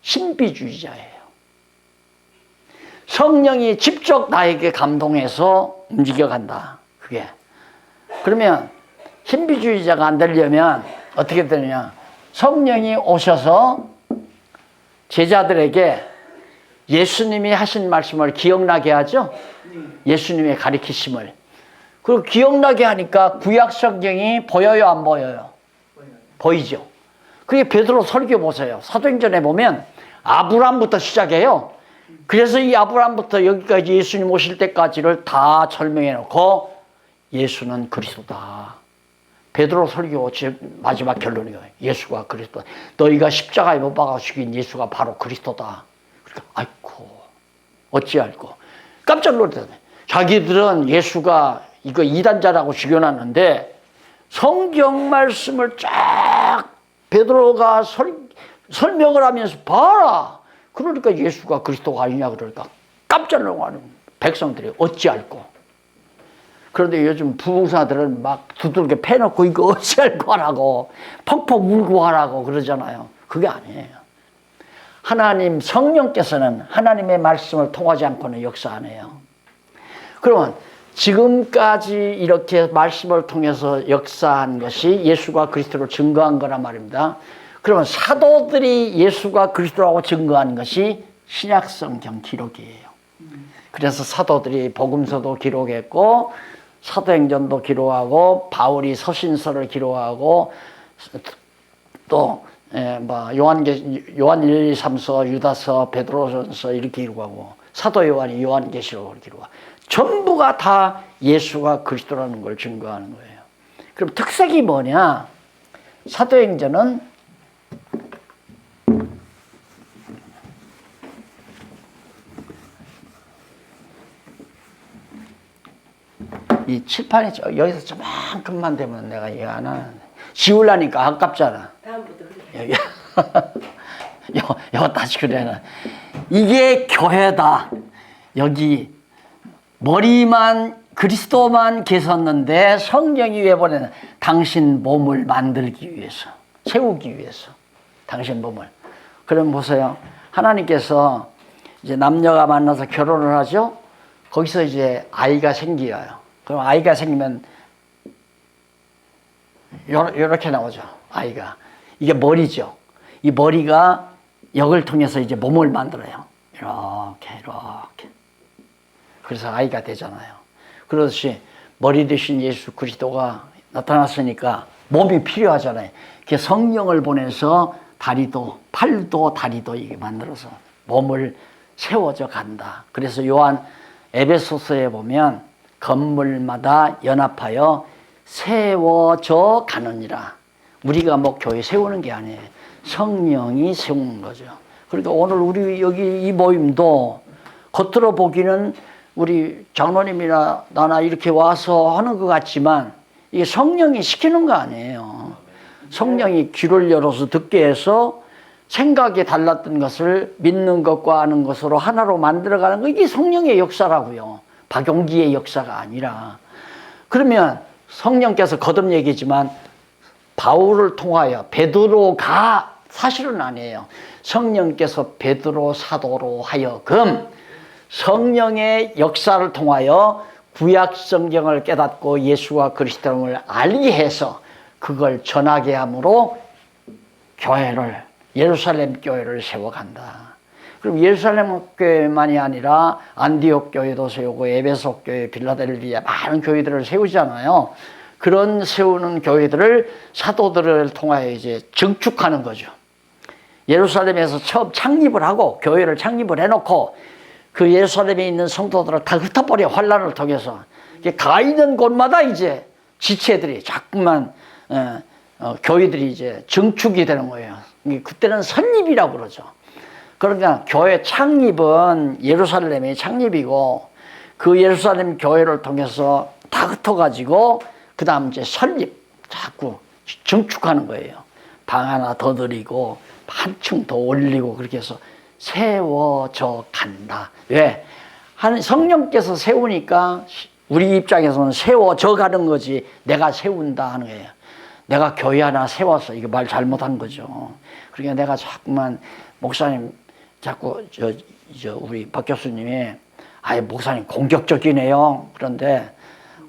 신비주의자예요. 성령이 직접 나에게 감동해서 움직여간다. 그게. 그러면 신비주의자가 안 되려면 어떻게 되느냐? 성령이 오셔서 제자들에게 예수님이 하신 말씀을 기억나게 하죠? 예수님의 가르치심을. 그리고 기억나게 하니까 구약 성경이 보여요, 안 보여요? 보이죠? 그게 베드로 설교 보세요. 사도행전에 보면 아브라함부터 시작해요. 그래서 이 아브라함부터 여기까지 예수님 오실 때까지를 다 설명해 놓고 예수는 그리스도다. 베드로 설교 마지막 결론이에요. 예수가 그리스도다. 너희가 십자가에 못 박아 죽인 예수가 바로 그리스도다. 그러니까 아이고 어찌 알고 깜짝 놀랐네. 자기들은 예수가 이거 이단자라고 죽여놨는데 성경 말씀을 쫙 베드로가 설명을 하면서 봐라. 그러니까 예수가 그리스도가 아니냐 그러니까 깜짝 놀라는 백성들이 어찌 알고. 그런데 요즘 부흥사들은 막 두들겨 패놓고 이거 어찌 알고 하라고 펑펑 울고 하라고 그러잖아요. 그게 아니에요. 하나님 성령께서는 하나님의 말씀을 통하지 않고는 역사 안 해요. 그러면 지금까지 이렇게 말씀을 통해서 역사한 것이 예수가 그리스도로 증거한 거란 말입니다. 그러면 사도들이 예수가 그리스도라고 증거한 것이 신약성경 기록이에요. 그래서 사도들이 복음서도 기록했고 사도행전도 기록하고 바울이 서신서를 기록하고 또 요한 1, 2, 3서, 유다서, 베드로전서 이렇게 기록하고 사도 요한이 요한계시록을 기록하고 전부가 다 예수가 그리스도라는 걸 증거하는 거예요. 그럼 특색이 뭐냐? 사도행전은 이 칠판이 여기서 저만큼만 되면 내가 이해 안 하는데 지우려니까 아깝잖아. 다음부터 여기 요 다시 그래는 이게 교회다. 여기 머리만 그리스도만 계셨는데 성경이 왜 보내는 당신 몸을 만들기 위해서 세우기 위해서 당신 몸을. 그럼 보세요. 하나님께서 이제 남녀가 만나서 결혼을 하죠. 거기서 이제 아이가 생겨요. 그럼 아이가 생기면 요렇게 나오죠. 아이가. 이게 머리죠. 이 머리가 역을 통해서 이제 몸을 만들어요. 이렇게. 그래서 아이가 되잖아요. 그렇듯이 머리 대신 예수 그리스도가 나타났으니까 몸이 필요하잖아요. 그 성령을 보내서 다리도 팔도 다리도 이게 만들어서 몸을 세워져 간다. 그래서 요한 에베소서에 보면 건물마다 연합하여 세워져 가느니라. 우리가 뭐 교회 세우는 게 아니에요. 성령이 세우는 거죠. 그러니까 오늘 우리 여기 이 모임도 겉으로 보기는 우리 장로님이나 나나 이렇게 와서 하는 것 같지만 이게 성령이 시키는 거 아니에요. 성령이 귀를 열어서 듣게 해서 생각이 달랐던 것을 믿는 것과 아는 것으로 하나로 만들어가는 거, 이게 성령의 역사라고요. 박용기의 역사가 아니라. 그러면 성령께서 거듭 얘기지만 바울을 통하여 베드로가 사실은 아니에요. 성령께서 베드로 사도로 하여금 성령의 역사를 통하여 구약 성경을 깨닫고 예수와 그리스도를 알게 해서 그걸 전하게 함으로 교회를, 예루살렘 교회를 세워간다. 그럼 예루살렘 교회만이 아니라 안디옥 교회도 세우고 에베소 교회, 빌라델비아 많은 교회들을 세우잖아요. 그런 세우는 교회들을 사도들을 통하여 이제 증축하는 거죠. 예루살렘에서 처음 창립을 하고 교회를 창립을 해놓고 그 예루살렘에 있는 성도들을 다 흩어버려. 환란을 통해서 가 있는 곳마다 이제 지체들이 자꾸만 교회들이 이제 증축이 되는 거예요. 그때는 설립이라고 그러죠. 그러니까 교회 창립은 예루살렘의 창립이고 그 예루살렘 교회를 통해서 다 흩어가지고 그 다음 이제 설립 자꾸 증축하는 거예요. 방 하나 더 드리고 한층 더 올리고 그렇게 해서 세워져 간다. 왜? 성령께서 세우니까 우리 입장에서는 세워져 가는 거지 내가 세운다 하는 거예요. 내가 교회 하나 세웠어. 이거 말 잘못한 거죠. 그러니까 내가 자꾸만 목사님 자꾸 우리 박 교수님이 아예 목사님 공격적이네요. 그런데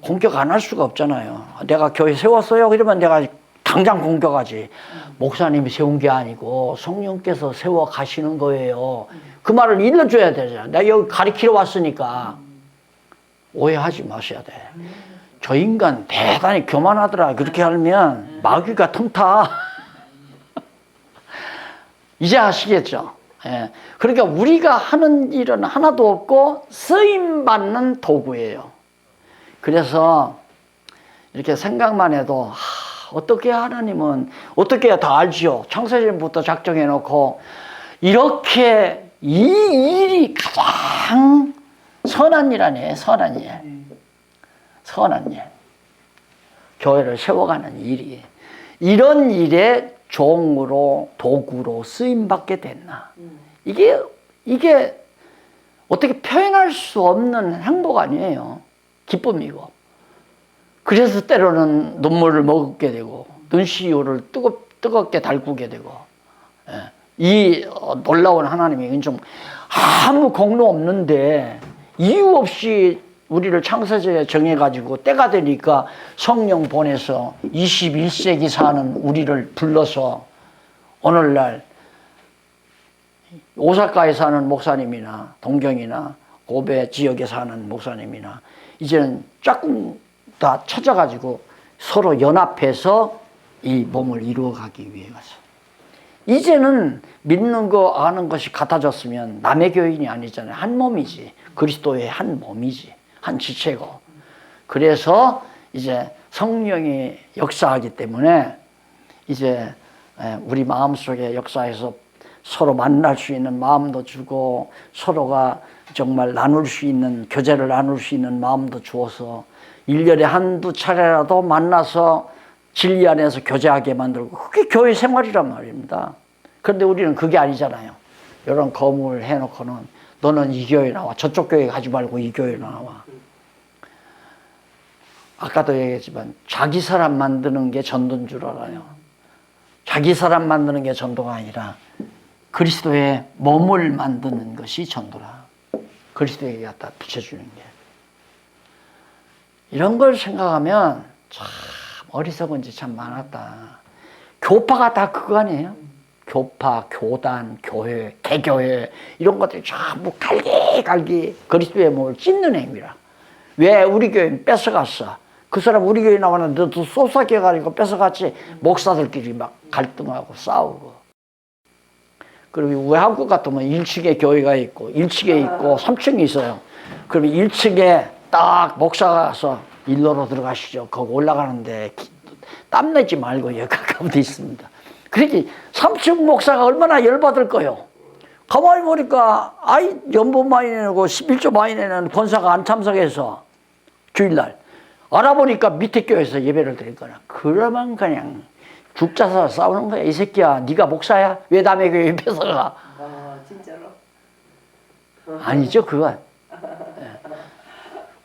공격 안 할 수가 없잖아요. 내가 교회 세웠어요. 그러면 내가 당장 공격하지. 목사님이 세운 게 아니고 성령께서 세워 가시는 거예요. 그 말을 일러줘야 되잖아. 내가 여기 가리키러 왔으니까 오해하지 마셔야 돼. 저 인간 대단히 교만하더라. 그렇게 하면 마귀가 틈타. 이제 아시겠죠? 예. 그러니까 우리가 하는 일은 하나도 없고 쓰임받는 도구예요. 그래서 이렇게 생각만 해도 어떻게 하나님은 어떻게 다 알지요. 창세전부터 작정해 놓고 이렇게 이 일이 가장 선한 일 아니에요. 선한 일. 선한 일. 교회를 세워가는 일이 이런 일에 종으로 도구로 쓰임받게 됐나. 이게 어떻게 표현할 수 없는 행복 아니에요. 기쁨이고. 그래서 때로는 눈물을 머금게 되고 눈시울을 뜨겁게 달구게 되고. 이 놀라운 하나님이 좀 아무 공로 없는데 이유 없이 우리를 창세전에 정해가지고 때가 되니까 성령 보내서 21세기 사는 우리를 불러서 오늘날 오사카에 사는 목사님이나 동경이나 고베 지역에 사는 목사님이나 이제는 조금 다 찾아가지고 서로 연합해서 이 몸을 이루어가기 위해 가서 이제는 믿는 거 아는 것이 같아졌으면 남의 교인이 아니잖아요. 한 몸이지. 그리스도의 한 몸이지. 한 지체고. 그래서 이제 성령이 역사하기 때문에 이제 우리 마음속에 역사해서 서로 만날 수 있는 마음도 주고 서로가 정말 나눌 수 있는 교제를 나눌 수 있는 마음도 주어서 1년에 한두 차례라도 만나서 진리 안에서 교제하게 만들고 그게 교회 생활이란 말입니다. 그런데 우리는 그게 아니잖아요. 이런 거물을 해놓고는 너는 이 교회 나와. 저쪽 교회 가지 말고 이 교회 나와. 아까도 얘기했지만 자기 사람 만드는 게 전도인 줄 알아요. 자기 사람 만드는 게 전도가 아니라 그리스도의 몸을 만드는 것이 전도라. 그리스도에게 갖다 붙여주는 게. 이런 걸 생각하면 참 어리석은 짓 참 많았다. 교파가 다 그거 아니에요? 교파, 교단, 교회, 개교회 이런 것들이 전부 갈기 그리스도의 몸을 찢는 행위라. 왜 우리 교회는 뺏어갔어? 그 사람 우리 교회 나왔는데 너도 쏘사겨가지고 뺏어갔지. 목사들끼리 막 갈등하고 싸우고. 그리고 외한국 같으면 1층에 교회가 있고 1층에 있고 3층이 있어요. 그러면 1층에 딱 목사가 가서 일로로 들어가시죠. 거기 올라가는데 땀내지 말고 여기 가까운 데 있습니다. 그러니 3층 목사가 얼마나 열받을 거요. 가만히 보니까 연봉 많이 내고 11조 많이 내는 권사가 안 참석해서 주일날 알아보니까 밑에 교회에서 예배를 드릴 거야. 그러면 그냥 죽자서 싸우는 거야. 이 새끼야 네가 목사야? 왜 남의 교회 뺏어가? 진짜로? 아니죠 그건.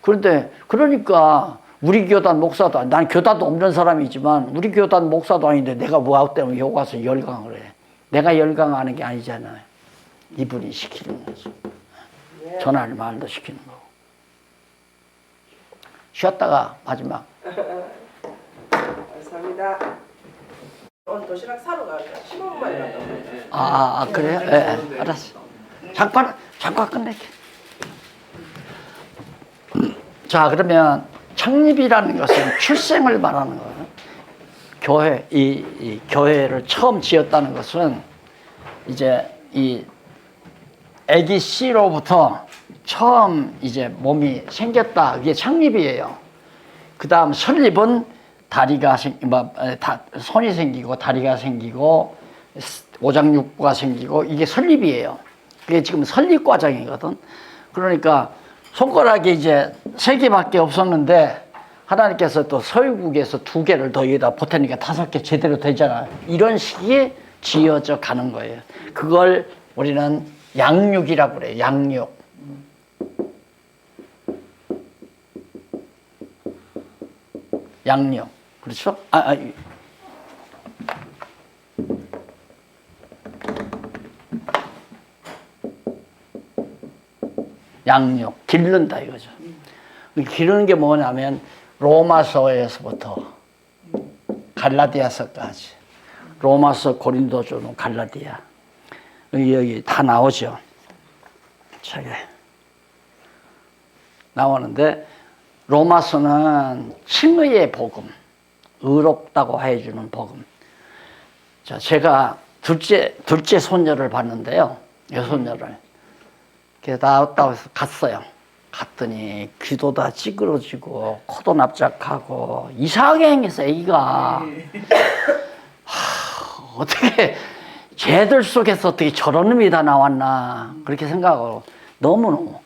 그런데 그러니까 우리 교단 목사도 난 교단도 없는 사람이지만 우리 교단 목사도 아닌데 내가 뭐 때문에 여기 와서 열강을 해. 내가 열강하는 게 아니잖아요. 이분이 시키는 거죠. 전할 말도 시키는 거고. 쉬었다가 마지막. 감사합니다. 오늘 도시락 사러 가요. 15분만에 갔다 오면. 그래요? 예, 알았어. 잠깐 끝낼게. 자, 그러면 창립이라는 것은 출생을 말하는 거예요. 교회, 이 교회를 처음 지었다는 것은 이제 이 아기 씨로부터 처음 이제 몸이 생겼다. 그게 창립이에요. 그 다음 설립은 손이 생기고 다리가 생기고 오장육부가 생기고 이게 설립이에요. 그게 지금 설립 과정이거든. 그러니까 손가락이 이제 3개밖에 없었는데 하나님께서 또 서유국에서 2개를 더 여기다 보태니까 5개 제대로 되잖아요. 이런 식이 지어져 가는 거예요. 그걸 우리는 양육이라고 그래요. 양육. 양육. 그렇죠? 양육. 기른다 이거죠. 기르는 게 뭐냐면 로마서에서부터 갈라디아서까지. 로마서, 고린도전, 갈라디아. 여기 다 나오죠. 책에. 나오는데 로마서는 칭의의 복음, 의롭다고 해주는 복음. 자, 제가 둘째 손녀를 봤는데요. 여손녀를. 그래서 나왔다고 해서 갔어요. 갔더니 귀도 다 찌그러지고 코도 납작하고 이상하게 생겼어, 애기가. 어떻게 쟤들 속에서 어떻게 저런 놈이 다 나왔나 그렇게 생각하고 너무너무.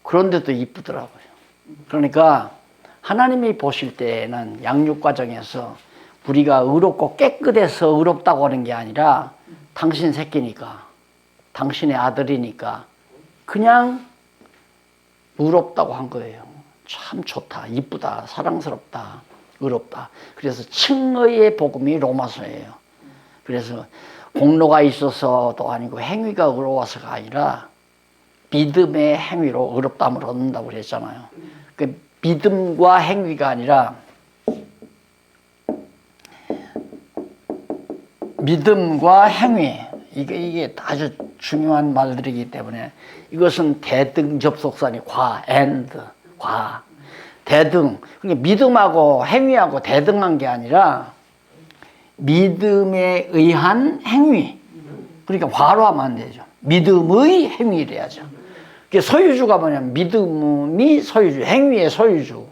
그런데도 이쁘더라고요. 그러니까 하나님이 보실 때는 양육 과정에서 우리가 의롭고 깨끗해서 의롭다고 하는 게 아니라 당신 새끼니까, 당신의 아들이니까 그냥 의롭다고 한 거예요. 참 좋다, 이쁘다, 사랑스럽다, 의롭다. 그래서 칭의의 복음이 로마서예요. 그래서 공로가 있어서도 아니고 행위가 의로워서가 아니라 믿음의 행위로 의롭다함을 얻는다고 그랬잖아요. 그 믿음과 행위가 아니라 믿음과 행위, 이게 아주 중요한 말들이기 때문에 이것은 대등 접속사니 과, 대등. 그러니까 믿음하고 행위하고 대등한 게 아니라 믿음에 의한 행위. 그러니까 과로 하면 안 되죠. 믿음의 행위래야죠. 소유주가 뭐냐면 믿음이 소유주, 행위의 소유주.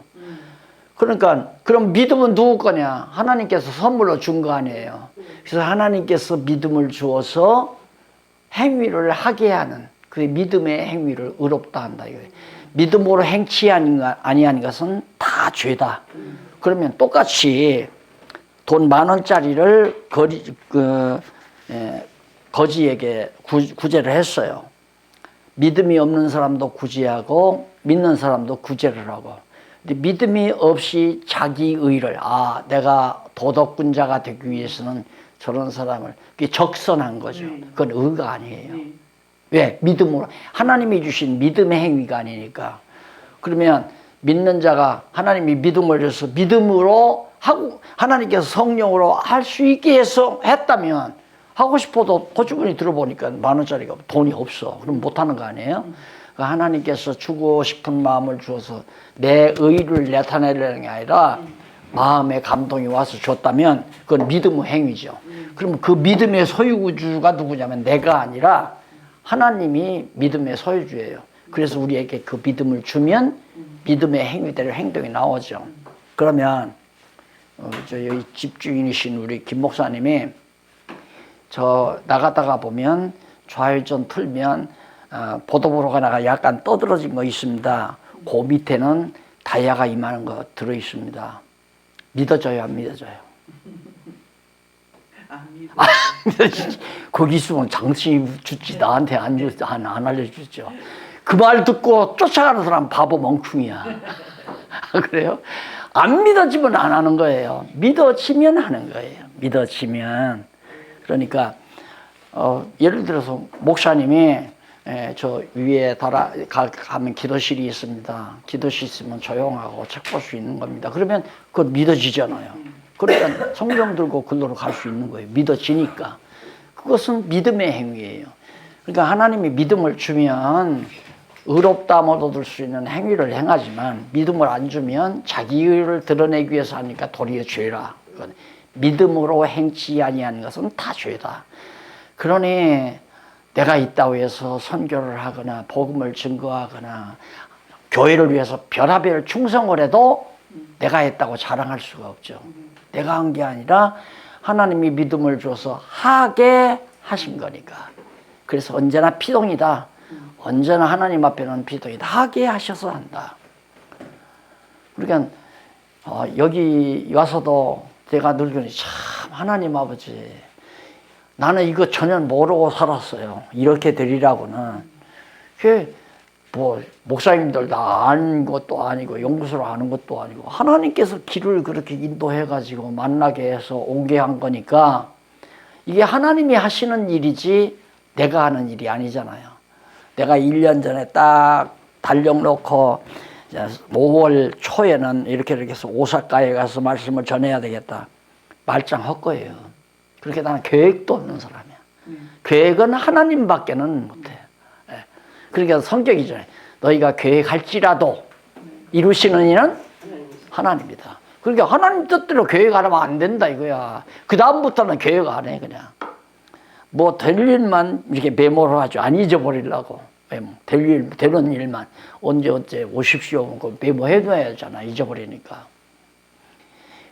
그러니까 그럼 믿음은 누구 거냐? 하나님께서 선물로 준 거 아니에요. 그래서 하나님께서 믿음을 주어서 행위를 하게 하는 그 믿음의 행위를 의롭다 한다 이거예요. 믿음으로 행치 아니한 것은 다 죄다. 그러면 똑같이 돈 10,000원짜리를 거지에게 구제를 했어요. 믿음이 없는 사람도 구제하고 믿는 사람도 구제를 하고. 근데 믿음이 없이 자기의를 내가 도덕군자가 되기 위해서는 저런 사람을 그게 적선한 거죠. 그건 의가 아니에요. 왜? 믿음으로 하나님이 주신 믿음의 행위가 아니니까. 그러면 믿는 자가 하나님이 믿음을 줘서 믿음으로 하고 하나님께서 성령으로 할 수 있게 해서 했다면 하고 싶어도 고주머니 들어보니까 10,000원짜리가 돈이 없어. 그럼 못하는 거 아니에요? 하나님께서 주고 싶은 마음을 주어서 내 의를 나타내려는 게 아니라 마음의 감동이 와서 줬다면 그건 믿음의 행위죠. 그러면 그 믿음의 소유주가 누구냐면 내가 아니라 하나님이 믿음의 소유주예요. 그래서 우리에게 그 믿음을 주면 믿음의 행위대로 행동이 나오죠. 그러면 여기 집주인이신 우리 김 목사님이 저 나가다가 보면 좌회전 틀면 보도보로가 나가 약간 떠들어진 거 있습니다. 그 밑에는 다이아가 이만한 거 들어 있습니다. 믿어져요, 안 믿어져요? 안 믿어지지. 거기 있으면 장치 주지 나한테 안 알려주죠. 그 말 듣고 쫓아가는 사람 바보 멍충이야. 그래요? 안 믿어지면 안 하는 거예요. 믿어지면 하는 거예요. 믿어지면. 그러니까 예를 들어서 목사님이 저 위에 가면 기도실이 있습니다. 기도실 있으면 조용하고 책 볼 수 있는 겁니다. 그러면 그건 믿어지잖아요. 그러니까 성경 들고 글로로 갈 수 있는 거예요. 믿어지니까. 그것은 믿음의 행위예요. 그러니까 하나님이 믿음을 주면 의롭다 못 얻을 수 있는 행위를 행하지만 믿음을 안 주면 자기 의를 드러내기 위해서 하니까 도리어 죄라. 믿음으로 행치 아니하는 것은 다 죄다. 그러니 내가 있다고 해서 선교를 하거나 복음을 증거하거나 교회를 위해서 별하별 충성을 해도 내가 했다고 자랑할 수가 없죠. 내가 한 게 아니라 하나님이 믿음을 줘서 하게 하신 거니까. 그래서 언제나 피동이다. 언제나 하나님 앞에는 피동이다. 하게 하셔서 한다. 그러니까 여기 와서도 내가 늙으니 참 하나님 아버지, 나는 이거 전혀 모르고 살았어요. 이렇게 되리라고는. 그게 뭐 목사님들 다 아는 것도 아니고 연구소로 아는 것도 아니고 하나님께서 길을 그렇게 인도해 가지고 만나게 해서 오게 한 거니까 이게 하나님이 하시는 일이지 내가 하는 일이 아니잖아요. 내가 1년 전에 딱 달력 놓고 5월 초에는 이렇게 해서 오사카에 가서 말씀을 전해야 되겠다. 말짱 할 거예요. 그렇게 나는 계획도 없는 사람이야. 계획은 하나님밖에는 못해. 그러니까 성경이잖아요. 너희가 계획할지라도 이루시는 이는 하나님이다. 그러니까 하나님 뜻대로 계획 안 하면 안 된다 이거야. 그 다음부터는 계획 안 해 그냥. 뭐 될 일만 이렇게 메모를 하죠. 안 잊어버리려고. 메모. 되는 일만 언제 오십시오. 메모해둬야 하잖아. 잊어버리니까.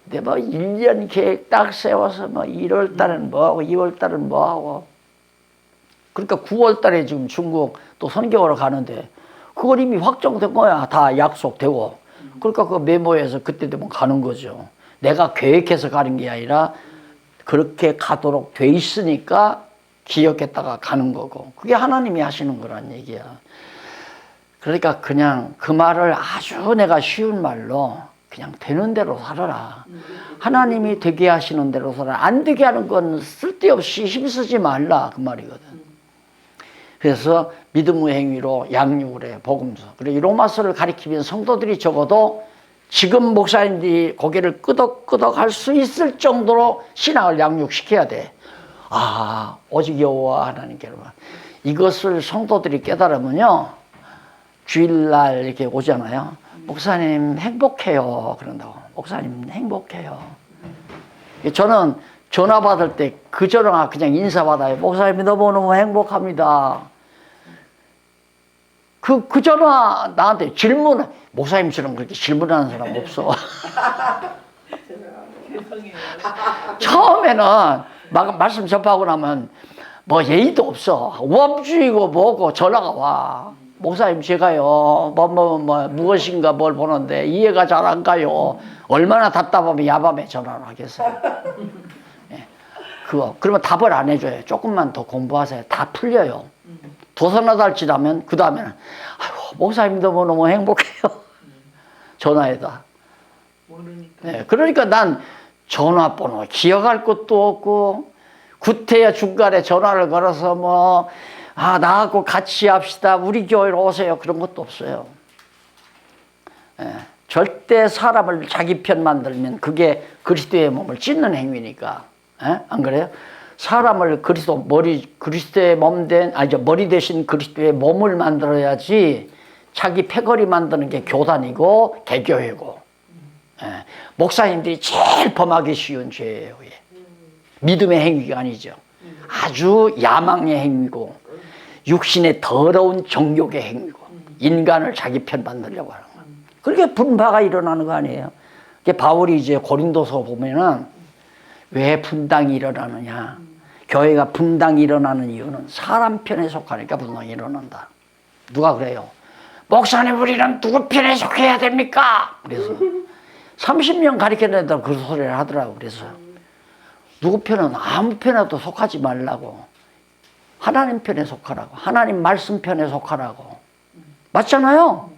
근데 뭐 1년 계획 딱 세워서 뭐 1월 달은 뭐하고 2월 달은 뭐하고 그러니까 9월 달에 지금 중국 또 선교하러 가는데 그걸 이미 확정된 거야. 다 약속되고. 그러니까 그 메모해서 그때 되면 가는 거죠. 내가 계획해서 가는 게 아니라 그렇게 가도록 돼 있으니까 기억했다가 가는 거고. 그게 하나님이 하시는 거란 얘기야. 그러니까 그냥 그 말을 아주 내가 쉬운 말로 그냥 되는 대로 살아라. 하나님이 되게 하시는 대로 살아라. 안 되게 하는 건 쓸데없이 힘쓰지 말라 그 말이거든. 그래서 믿음의 행위로 양육을 해, 복음서. 그리고 로마서를 가리키면 성도들이 적어도 지금 목사님들이 고개를 끄덕끄덕 할 수 있을 정도로 신앙을 양육시켜야 돼. 아, 오직 여호와 하나님께로만. 이것을 성도들이 깨달으면요, 주일날 이렇게 오잖아요. 목사님 행복해요. 그런다고. 목사님 행복해요. 저는 전화 받을 때 그 전화 그냥 인사 받아요. 목사님 너무너무 행복합니다. 그 전화 나한테 질문, 목사님처럼 그렇게 질문하는 사람 없어. 처음에는 막 말씀 접하고 나면 뭐 예의도 없어. 우암주의고 뭐고 전화가 와. 목사님 제가요 무엇인가 뭘 보는데 이해가 잘 안 가요. 얼마나 답답하면 야밤에 전화를 하겠어요. 예, 그거 그러면 답을 안 해줘요. 조금만 더 공부하세요. 다 풀려요. 도서나 달 지나면 그 다음에는 목사님 너무 행복해요. 전화에다. 네, 그러니까 난 전화번호 기억할 것도 없고 구태여 중간에 전화를 걸어서 나하고 같이 합시다. 우리 교회로 오세요. 그런 것도 없어요. 네, 절대 사람을 자기 편 만들면 그게 그리스도의 몸을 찢는 행위니까. 네? 안 그래요? 사람을 그리스도의 머리 대신 그리스도의 몸을 만들어야지 자기 패거리 만드는 게 교단이고 개교회고. 예, 목사님들이 제일 범하기 쉬운 죄예요. 예. 믿음의 행위가 아니죠. 아주 야망의 행위고 육신의 더러운 정욕의 행위고 인간을 자기 편 만들려고 하는 거예요. 그렇게 분파가 일어나는 거 아니에요. 바울이 이제 고린도서 보면은 왜 분당이 일어나느냐. 교회가 분당이 일어나는 이유는 사람 편에 속하니까 분당이 일어난다. 누가 그래요? 목사님 우리는 누구 편에 속해야 됩니까? 그래서 30년 가르쳐낸다고 그 소리를 하더라고. 그래서 누구 편은 아무 편에도 속하지 말라고. 하나님 편에 속하라고. 하나님 말씀 편에 속하라고. 맞잖아요.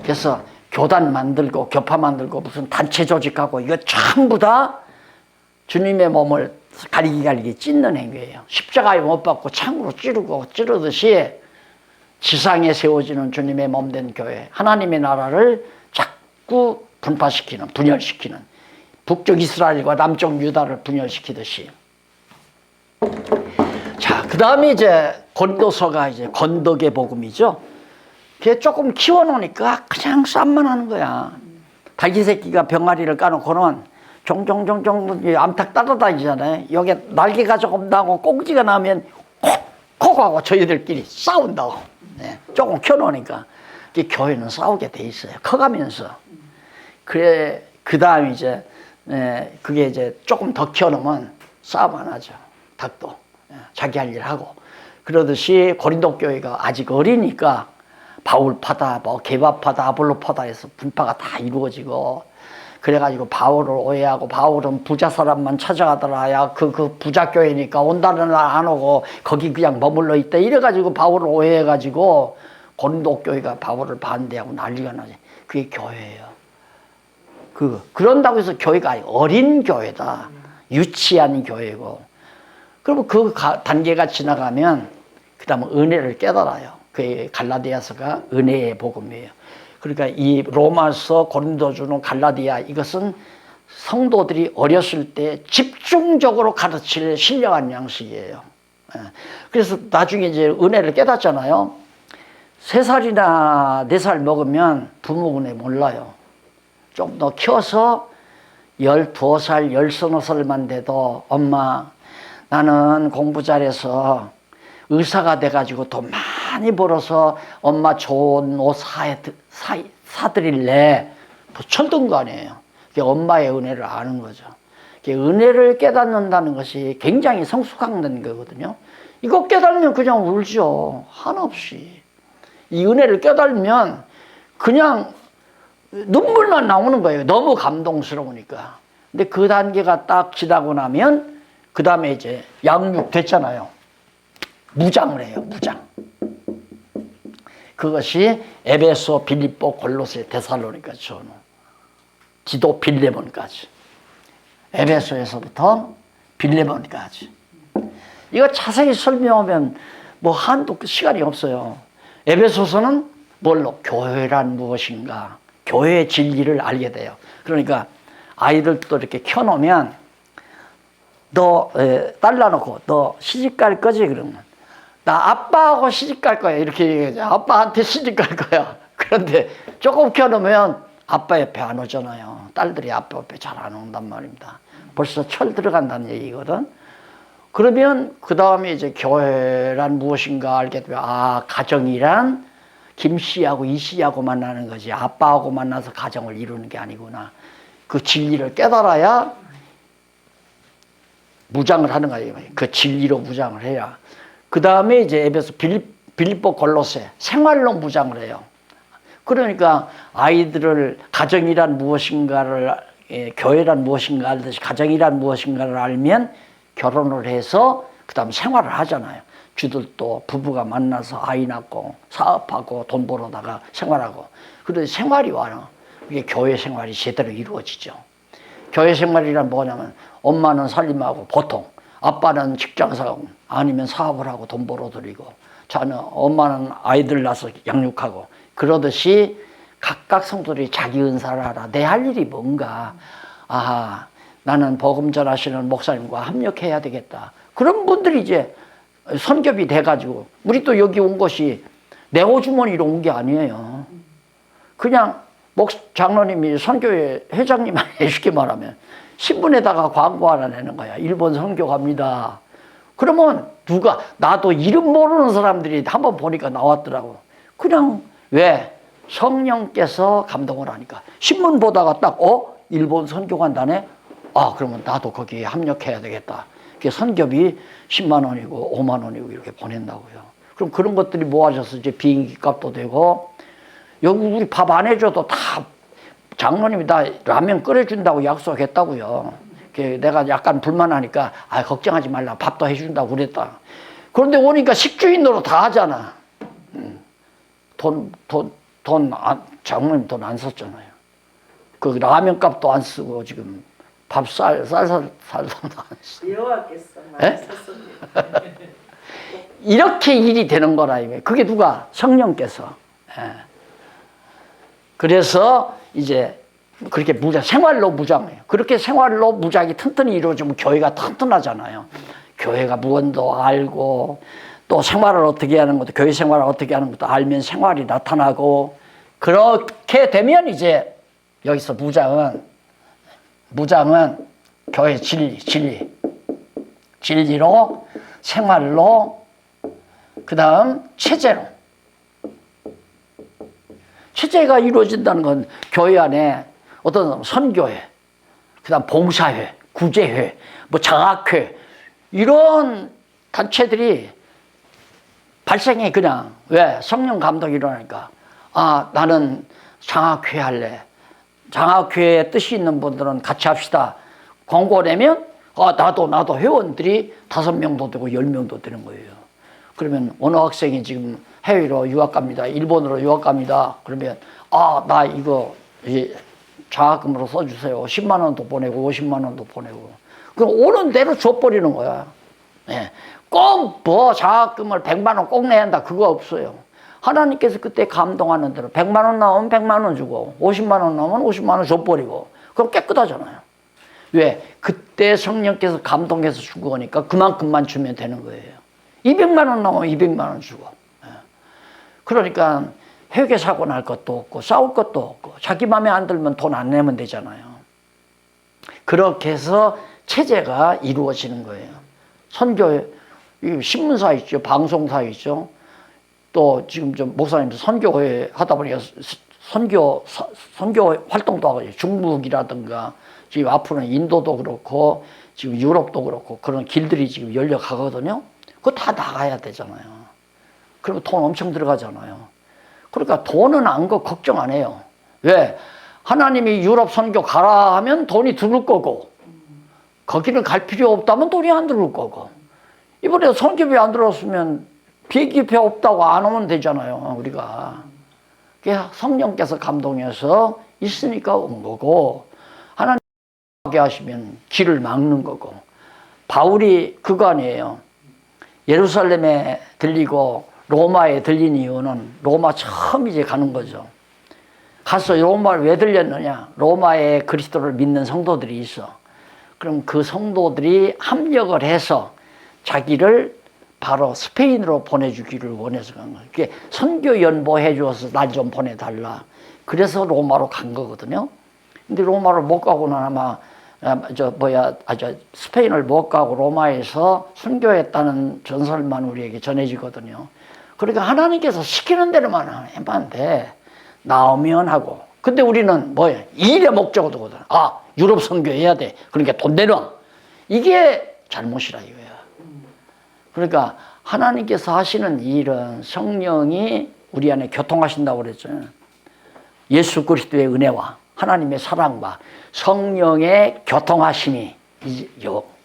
그래서 교단 만들고 교파 만들고 무슨 단체 조직하고 이거 전부 다 주님의 몸을 가리기 찢는 행위예요. 십자가에 못 박고 창으로 찌르듯이 지상에 세워지는 주님의 몸된 교회, 하나님의 나라를 자꾸 분파시키는, 분열시키는, 북쪽 이스라엘과 남쪽 유다를 분열시키듯이. 그 다음에 이제 고린도서가 이제 건덕의 복음이죠. 걔 조금 키워놓으니까 그냥 쌈만 하는 거야. 닭이 새끼가 병아리를 까놓고는 종종종종 암탉 따라다니잖아요. 여기 날개가 조금 나고 꽁지가 나면 콕 하고 저희들끼리 싸운다고. 네, 조금 켜놓으니까 교회는 싸우게 돼 있어요. 커가면서. 그래 그 다음 이제 그게 이제 조금 더 키워놓으면 싸움 안 하죠. 닭도 자기 할 일 하고. 그러듯이 고린도 교회가 아직 어리니까 바울파다, 뭐 게바파다, 아볼로파다 해서 분파가 다 이루어지고, 그래가지고 바울을 오해하고, 바울은 부자 사람만 찾아가더라. 야, 그 부자 교회니까 온다는 날 안 오고 거기 그냥 머물러 있다. 이래가지고 바울을 오해해가지고 고린도 교회가 바울을 반대하고 난리가 나지. 그게 교회예요. 그런다고 해서 교회가 어린 교회다. 유치한 교회고. 그러면 그 단계가 지나가면 그 다음에 은혜를 깨달아요. 그 갈라디아서가 은혜의 복음이에요. 그러니까 이 로마서, 고린도주는 갈라디아, 이것은 성도들이 어렸을 때 집중적으로 가르칠 신령한 양식이에요. 그래서 나중에 이제 은혜를 깨닫잖아요. 3살이나 4살 먹으면 부모 은혜 몰라요. 좀 더 키워서 12살, 13살만 돼도 엄마, 나는 공부 잘해서 의사가 돼가지고 돈 많이 벌어서 엄마 좋은 옷 사드릴래. 뭐 철든 거 아니에요. 그게 엄마의 은혜를 아는 거죠. 은혜를 깨닫는다는 것이 굉장히 성숙한 거거든요. 이거 깨달으면 그냥 울죠. 한없이. 이 은혜를 깨달으면 그냥 눈물만 나오는 거예요. 너무 감동스러우니까. 근데 그 단계가 딱 지나고 나면 그 다음에 이제 양육 됐잖아요. 무장을 해요. 무장. 그것이 에베소, 빌립보, 골로새, 데살로니가 전후, 디도, 빌레몬까지. 에베소에서부터 빌레몬까지. 이거 자세히 설명하면 뭐 한도 시간이 없어요. 에베소서는 뭘로? 교회란 무엇인가? 교회의 진리를 알게 돼요. 그러니까 아이들도 이렇게 켜놓으면 너 딸 낳아놓고 너 시집갈 거지? 그러면 나 아빠하고 시집갈 거야. 이렇게 얘기하죠. 아빠한테 시집갈 거야. 그런데 조금 켜놓으면 아빠 옆에 안 오잖아요. 딸들이 아빠 옆에 잘 안 온단 말입니다. 벌써 철 들어간다는 얘기거든. 그러면 그 다음에 이제 교회란 무엇인가 알게 되면, 아, 가정이란 김씨하고 이씨하고 만나는 거지 아빠하고 만나서 가정을 이루는 게 아니구나. 그 진리를 깨달아야 무장을 하는 거예요. 그 진리로 무장을 해야. 그 다음에 이제 에베소, 빌립보, 골로새 생활로 무장을 해요. 그러니까 아이들을 가정이란 무엇인가를, 교회란 무엇인가 알듯이 가정이란 무엇인가를 알면 결혼을 해서 그 다음 생활을 하잖아요. 쥐들도 부부가 만나서 아이 낳고 사업하고 돈 벌어다가 생활하고. 그런데 생활이 와요. 이게 교회 생활이 제대로 이루어지죠. 교회 생활이란 뭐냐면 엄마는 살림하고 보통, 아빠는 직장사하고 아니면 사업을 하고 돈 벌어들이고, 자는 엄마는 아이들 낳아서 양육하고, 그러듯이 각각 성도들이 자기 은사를 알아. 내 할 일이 뭔가. 아하, 나는 복음 전하시는 목사님과 합력해야 되겠다. 그런 분들이 이제 선겹이 돼가지고, 우리 또 여기 온 것이 내 호주머니로 온 게 아니에요. 그냥 장로님이 선교회 회장님한테 쉽게 말하면 신문에다가 광고 하나 내는 거야. 일본 선교 갑니다. 그러면 누가, 나도 이름 모르는 사람들이 한번 보니까 나왔더라고. 그냥 왜? 성령께서 감동을 하니까. 신문 보다가 딱 일본 선교 간다네? 아, 그러면 나도 거기에 합력해야 되겠다. 그게 선교비 10만 원이고 5만 원이고 이렇게 보낸다고요. 그럼 그런 것들이 모아져서 이제 비행기 값도 되고, 여기 우리 밥 안 해줘도 다 장로님이 다 라면 끓여준다고 약속했다고요. 내가 약간 불만하니까 걱정하지 말라, 밥도 해준다고 그랬다. 그런데 오니까 식주인으로 다 하잖아. 장로님 돈 안 썼잖아요. 그 라면 값도 안 쓰고 지금 밥 살도 안 쓰고. 여호와께서 많이 썼습니다. 이렇게 일이 되는 거라. 그게 누가? 성령께서. 그래서 이제 그렇게 생활로 무장해요. 그렇게 생활로 무장이 튼튼히 이루어지면 교회가 튼튼하잖아요. 교회가 무언도 알고 또 생활을 어떻게 하는 것도 교회 생활을 어떻게 하는 것도 알면 생활이 나타나고 그렇게 되면 이제 여기서 무장은 교회 진리로 생활로 그다음 체제가 이루어진다는 건 교회 안에 어떤 사람 선교회, 그다음 봉사회, 구제회, 뭐 장학회 이런 단체들이 발생해 그냥 왜 성령 감동이 일어나니까 아 나는 장학회 할래. 장학회에 뜻이 있는 분들은 같이 합시다. 광고 내면 아 나도 회원들이 5명도 되고 10명도 되는 거예요. 그러면 어느 학생이 지금 해외로 유학 갑니다. 일본으로 유학 갑니다. 그러면 아 나 이거 장학금으로 써주세요. 10만 원도 보내고 50만 원도 보내고 그럼 오는 대로 줘버리는 거야. 네. 꼭 뭐 장학금을 100만 원 꼭 내야 한다 그거 없어요. 하나님께서 그때 감동하는 대로 100만 원 나오면 100만 원 주고 50만 원 나오면 50만 원 줘버리고 그럼 깨끗하잖아요. 왜? 그때 성령께서 감동해서 준 거니까 그만큼만 주면 되는 거예요. 200만 원 나오면 200만 원 주고. 그러니까 회계 사고 날 것도 없고 싸울 것도 없고 자기 마음에 안 들면 돈 안 내면 되잖아요. 그렇게 해서 체제가 이루어지는 거예요. 선교회, 신문사 있죠. 방송사 있죠. 또 지금 좀 목사님 선교회 하다 보니까 선교 활동도 하고 중국이라든가 지금 앞으로는 인도도 그렇고 지금 유럽도 그렇고 그런 길들이 지금 열려 가거든요. 그거 다 나가야 되잖아요. 그러면 돈 엄청 들어가잖아요. 그러니까 돈은 안 거 걱정 안 해요. 왜? 하나님이 유럽 선교 가라 하면 돈이 들을 거고 거기는 갈 필요 없다면 돈이 안 들을 거고 이번에 선교비 안 들었으면 비행기표 없다고 안 오면 되잖아요. 우리가 성령께서 감동해서 있으니까 온 거고 하나님 가게 하시면 길을 막는 거고 바울이 그거 아니에요. 예루살렘에 들리고 로마에 들린 이유는 로마 처음 이제 가는 거죠. 가서 로마를 왜 들렸느냐? 로마에 그리스도를 믿는 성도들이 있어. 그럼 그 성도들이 합력을 해서 자기를 바로 스페인으로 보내주기를 원해서 간 거예요. 그게 선교 연보해 주어서 날 좀 보내달라. 그래서 로마로 간 거거든요. 근데 로마를 못 가고는 아마 스페인을 못 가고 로마에서 순교했다는 전설만 우리에게 전해지거든요. 그러니까 하나님께서 시키는 대로만 하면 돼. 나오면 하고. 근데 우리는 뭐예요? 일의 목적으로 두거든. 아, 유럽 선교해야 돼. 그러니까 돈 내놔. 이게 잘못이라 이거야. 그러니까 하나님께서 하시는 일은 성령이 우리 안에 교통하신다고 그랬잖아요. 예수 그리스도의 은혜와 하나님의 사랑과 성령의 교통하심이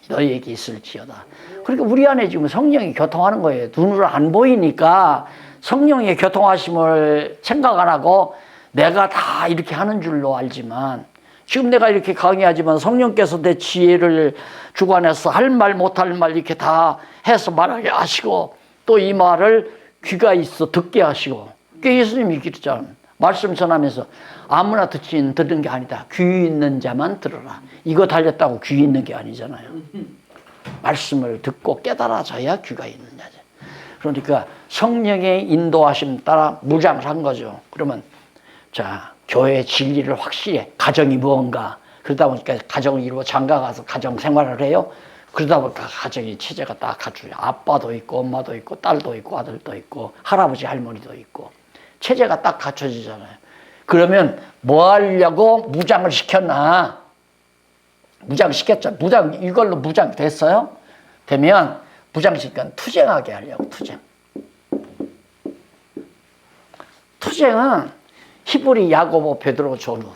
너희에게 있을지어다. 그러니까 우리 안에 지금 성령이 교통하는 거예요. 눈으로 안 보이니까 성령의 교통하심을 생각 안 하고 내가 다 이렇게 하는 줄로 알지만 지금 내가 이렇게 강의하지만 성령께서 내 지혜를 주관해서 할 말 못할 말 이렇게 다 해서 말하게 하시고 또 이 말을 귀가 있어 듣게 하시고 그게 예수님이 그랬잖아요. 말씀 전하면서 아무나 듣는 게 아니다. 귀 있는 자만 들어라. 이거 달렸다고 귀 있는 게 아니잖아요. 말씀을 듣고 깨달아져야 귀가 있는 자죠. 그러니까 성령의 인도하심 따라 무장을 한 거죠. 그러면 자 교회 진리를 확실히 가정이 무언가 그러다 보니까 가정을 이루어 장가 가서 가정 생활을 해요. 그러다 보니까 가정의 체제가 딱 갖추죠. 아빠도 있고 엄마도 있고 딸도 있고 아들도 있고 할아버지 할머니도 있고 체제가 딱 갖춰지잖아요. 그러면 뭐 하려고 무장을 시켰나? 무장시켰죠. 이걸로 무장 됐어요? 되면 무장시키면 투쟁하게 하려고 투쟁은 히브리 야고보 베드로 조루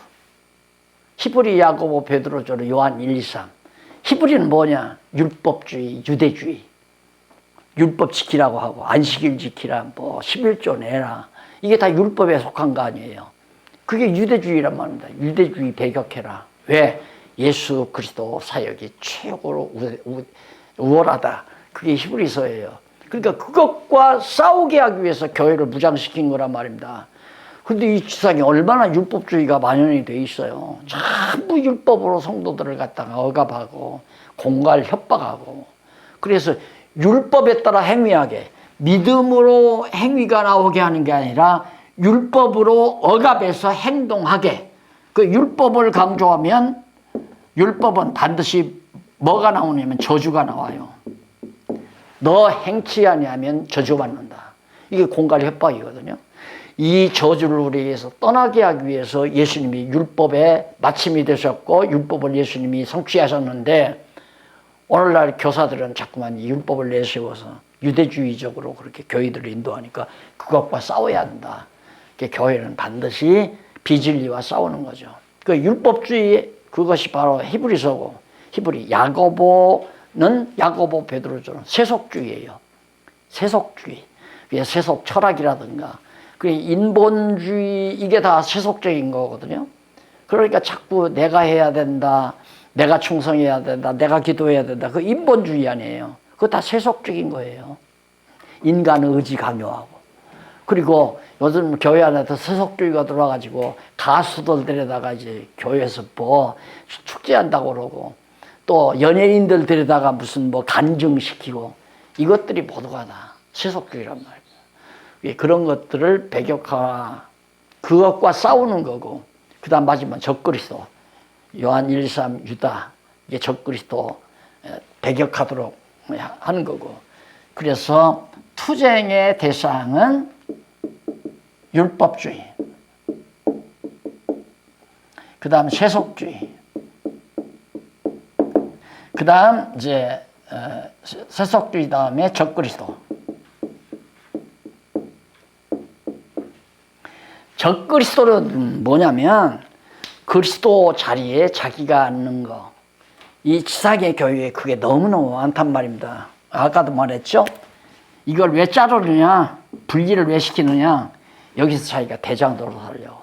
요한 1, 2, 3 히브리는 뭐냐? 율법주의, 유대주의 율법 지키라고 하고 안식일 지키라 뭐 11조 내라 이게 다 율법에 속한 거 아니에요. 그게 유대주의란 말입니다. 유대주의 배격해라. 왜? 예수 그리스도 사역이 최고로 우월하다. 그게 히브리서예요. 그러니까 그것과 싸우게 하기 위해서 교회를 무장시킨 거란 말입니다. 그런데 이 세상에 얼마나 율법주의가 만연이 돼 있어요. 전부 율법으로 성도들을 갖다가 억압하고 공갈 협박하고 그래서 율법에 따라 행위하게, 믿음으로 행위가 나오게 하는 게 아니라 율법으로 억압해서 행동하게. 그 율법을 강조하면 율법은 반드시 뭐가 나오냐면 저주가 나와요. 너 행치 아니하면 저주받는다. 이게 공갈 협박이거든요. 이 저주를 우리에게서 떠나게 하기 위해서 예수님이 율법의 마침이 되셨고 율법을 예수님이 성취하셨는데, 오늘날 교사들은 자꾸만 이 율법을 내세워서 유대주의적으로 그렇게 교회들을 인도하니까 그것과 싸워야 한다. 교회는 반드시 비진리와 싸우는 거죠. 그 율법주의, 그것이 바로 히브리서고, 야고보 베드로처럼 세속주의예요. 세속주의. 세속 철학이라든가 그 인본주의, 이게 다 세속적인 거거든요. 그러니까 자꾸 내가 해야 된다, 내가 충성해야 된다, 내가 기도해야 된다. 그 인본주의 아니에요. 그거 다 세속적인 거예요. 인간의 의지 강요하고. 그리고 요즘 교회 안에서 세속주의가 들어와가지고 가수들 데려다가 이제 교회에서 뭐 축제한다고 그러고, 또 연예인들 데려다가 무슨 뭐 간증시키고, 이것들이 모두가 다 세속주의란 말이에요. 그런 것들을 배격하라. 그것과 싸우는 거고, 그 다음 마지막 적그리스도. 요한 1:3 유다. 이게 적그리스도 배격하도록 하는 거고. 그래서 투쟁의 대상은 율법주의. 그 다음 세속주의. 그 다음 이제 세속주의 다음에 적그리스도. 적그리스도는 뭐냐면 그리스도 자리에 자기가 앉는 거. 이 지상의 교회에 그게 너무너무 많단 말입니다. 아까도 말했죠? 이걸 왜 자르느냐, 분리를 왜 시키느냐, 여기서 자기가 대장도로 하려고.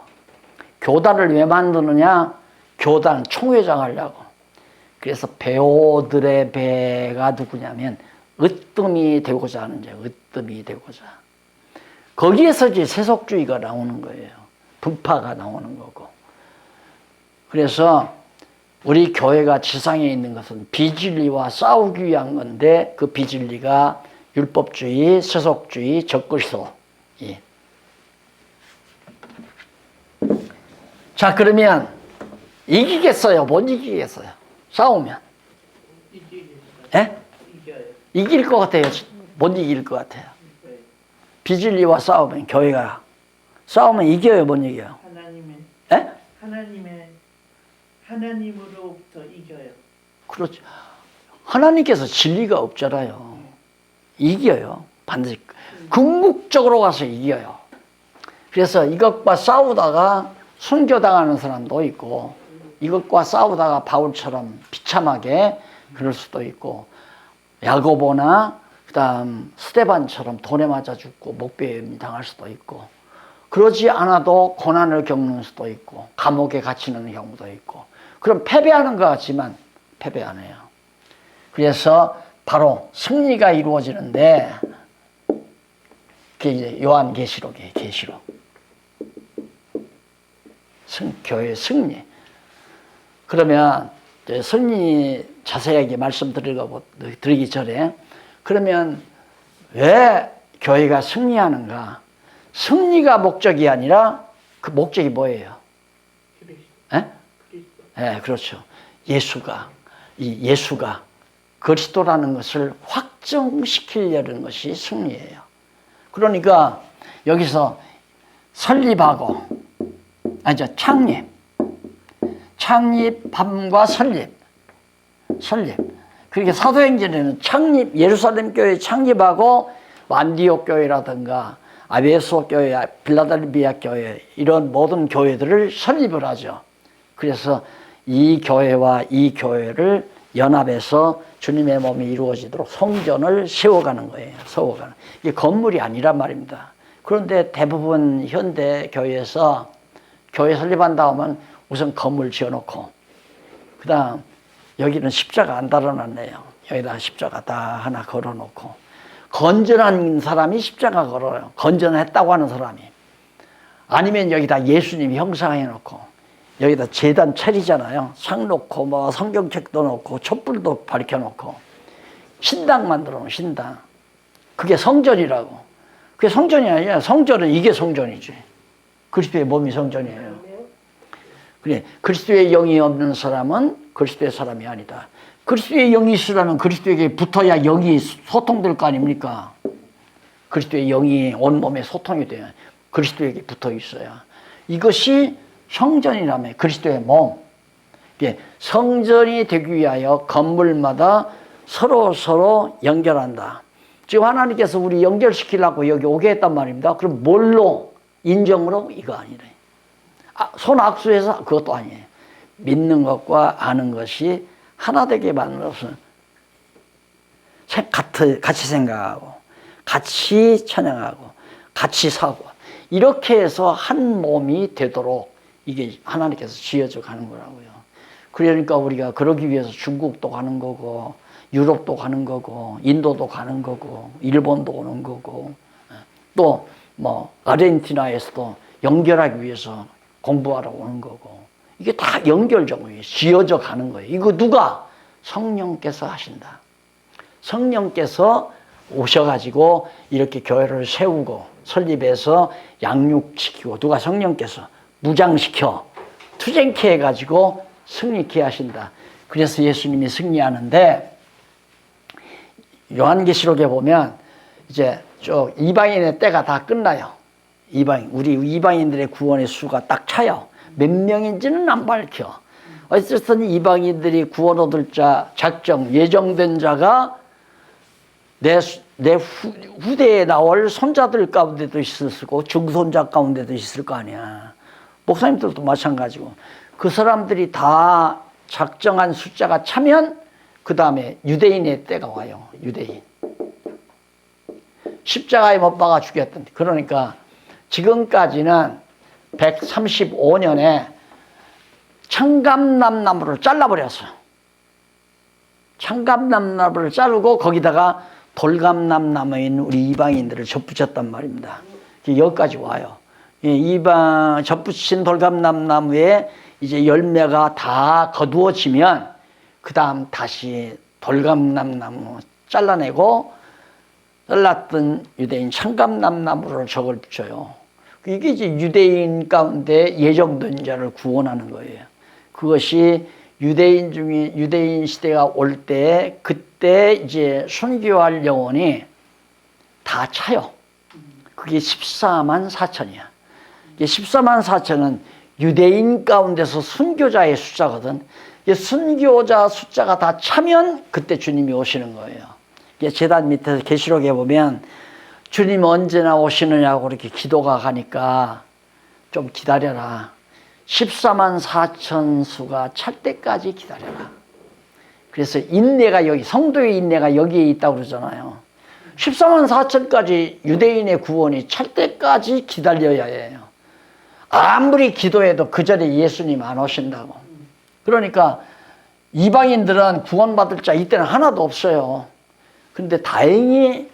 교단을 왜 만드느냐, 교단 총회장 하려고. 그래서 배우들의 배가 누구냐면 으뜸이 되고자 하는 자, 으뜸이 되고자. 거기에서 이제 세속주의가 나오는 거예요. 분파가 나오는 거고. 그래서 우리 교회가 지상에 있는 것은 비진리와 싸우기 위한 건데, 그 비진리가 율법주의, 세속주의, 적그리스도. 예. 자, 그러면 이기겠어요? 못 이기겠어요? 싸우면? 예? 이길 것 같아요? 못 이길 것 같아요? 비진리와 싸우면, 교회가 싸우면 이겨요? 못 이겨요? 예? 하나님으로부터 이겨요. 그렇죠. 하나님께서 진리가 없잖아요. 이겨요. 반드시. 궁극적으로 가서 이겨요. 그래서 이것과 싸우다가 순교당하는 사람도 있고, 이것과 싸우다가 바울처럼 비참하게 그럴 수도 있고, 야고보나 그다음 스데반처럼 돈에 맞아 죽고 목베임 당할 수도 있고, 그러지 않아도 고난을 겪는 수도 있고, 감옥에 갇히는 경우도 있고, 그럼 패배하는 것 같지만 패배 안 해요. 그래서 바로 승리가 이루어지는데, 그게 이제 요한계시록이에요. 계시록. 교회의 승리. 그러면 승리 자세하게 말씀드리기 전에, 그러면 왜 교회가 승리하는가? 승리가 목적이 아니라 그 목적이 뭐예요? 예? 네, 그렇죠. 예수가 그리스도라는 것을 확정시키려는 것이 승리예요. 그러니까 여기서 설립하고, 창립함과 설립. 그렇게 사도행전에는 예루살렘 교회 창립하고 안디옥 교회라든가 아베소 교회, 빌라델비아 교회, 이런 모든 교회들을 설립을 하죠. 그래서 이 교회와 이 교회를 연합해서 주님의 몸이 이루어지도록 성전을 세워가는 거예요. 이게 건물이 아니란 말입니다. 그런데 대부분 현대 교회에서 교회 설립한다 하면 우선 건물 지어놓고, 그 다음 여기는 십자가 안 달아놨네요. 여기다 십자가 다 하나 걸어놓고, 건전한 사람이 십자가 걸어요. 건전했다고 하는 사람이. 아니면 여기다 예수님 형상해놓고, 여기다 제단 차리잖아요. 상 놓고 뭐 성경책도 놓고 촛불도 밝혀놓고, 신당 만들어 놓은 신당. 그게 성전이라고. 그게 성전이 아니야. 성전은 이게 성전이지. 그리스도의 몸이 성전이에요. 그래, 그리스도의 영이 없는 사람은 그리스도의 사람이 아니다. 그리스도의 영이 있으려면 그리스도에게 붙어야 영이 소통될 거 아닙니까? 그리스도의 영이 온몸에 소통이 돼요. 그리스도에게 붙어 있어야. 이것이 성전이라며, 그리스도의 몸. 성전이 되기 위하여 건물마다 서로 연결한다. 지금 하나님께서 우리 연결시키려고 여기 오게 했단 말입니다. 그럼 뭘로? 인정으로? 이거 아니래. 손 악수해서 그것도 아니에요. 믿는 것과 아는 것이 하나 되게 만들어서 같이 생각하고 같이 찬양하고 같이 사고 이렇게 해서 한 몸이 되도록 이게 하나님께서 지어져 가는 거라고요. 그러니까 우리가 그러기 위해서 중국도 가는 거고 유럽도 가는 거고 인도도 가는 거고 일본도 오는 거고 또 뭐 아르헨티나에서도 연결하기 위해서 공부하러 오는 거고 이게 다 연결적으로 지어져 가는 거예요. 이거 누가? 성령께서 하신다. 성령께서 오셔가지고 이렇게 교회를 세우고 설립해서 양육시키고 누가? 성령께서 무장시켜 투쟁케 해가지고 승리케 하신다. 그래서 예수님이 승리하는데 요한계시록에 보면 이제 저 이방인의 때가 다 끝나요. 우리 이방인들의 구원의 수가 딱 차요. 몇 명인지는 안 밝혀. 어쨌든 이방인들이 구원 얻을 자, 작정, 예정된 자가 내 후대에 나올 손자들 가운데도 있을 거고 중손자 가운데도 있을 거 아니야. 목사님들도 마찬가지고. 그 사람들이 다 작정한 숫자가 차면 그 다음에 유대인의 때가 와요. 유대인. 십자가에 못 박아 죽였던. 그러니까 지금까지는 135년에 청감남나무를 잘라버렸어요. 청감남나무를 자르고 거기다가 돌감남나무에 있는 우리 이방인들을 접붙였단 말입니다. 여기까지 와요. 접붙인 돌감남나무에 이제 열매가 다 거두어지면 그 다음 다시 돌감남나무 잘라내고 잘랐던 유대인 청감남나무를 저걸 붙여요. 이게 이제 유대인 가운데 예정된 자를 구원하는 거예요. 그것이 유대인 시대가 올 때 그때 이제 순교할 영혼이 다 차요. 그게 14만 4천이야. 14만 4천은 유대인 가운데서 순교자의 숫자거든. 순교자 숫자가 다 차면 그때 주님이 오시는 거예요. 제단 밑에서 계시록에 보면 주님 언제나 오시느냐고 이렇게 기도가 가니까 좀 기다려라. 14만 4천 수가 찰 때까지 기다려라. 그래서 인내가 여기, 성도의 인내가 여기에 있다고 그러잖아요. 14만 4천까지 유대인의 구원이 찰 때까지 기다려야 해요. 아무리 기도해도 그 전에 예수님 안 오신다고. 그러니까 이방인들은 구원받을 자 이때는 하나도 없어요. 근데 다행히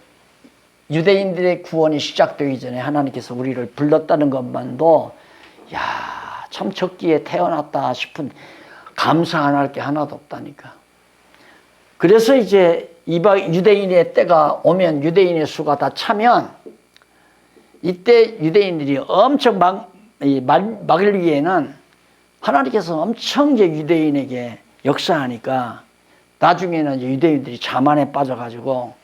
유대인들의 구원이 시작되기 전에 하나님께서 우리를 불렀다는 것만도 야, 참 적기에 태어났다 싶은 감사 안 할 게 하나도 없다니까. 그래서 이제 유대인의 때가 오면 유대인의 수가 다 차면 이때 유대인들이 엄청 막을 위에는 하나님께서 엄청 이제 유대인에게 역사하니까 나중에는 이제 유대인들이 자만에 빠져가지고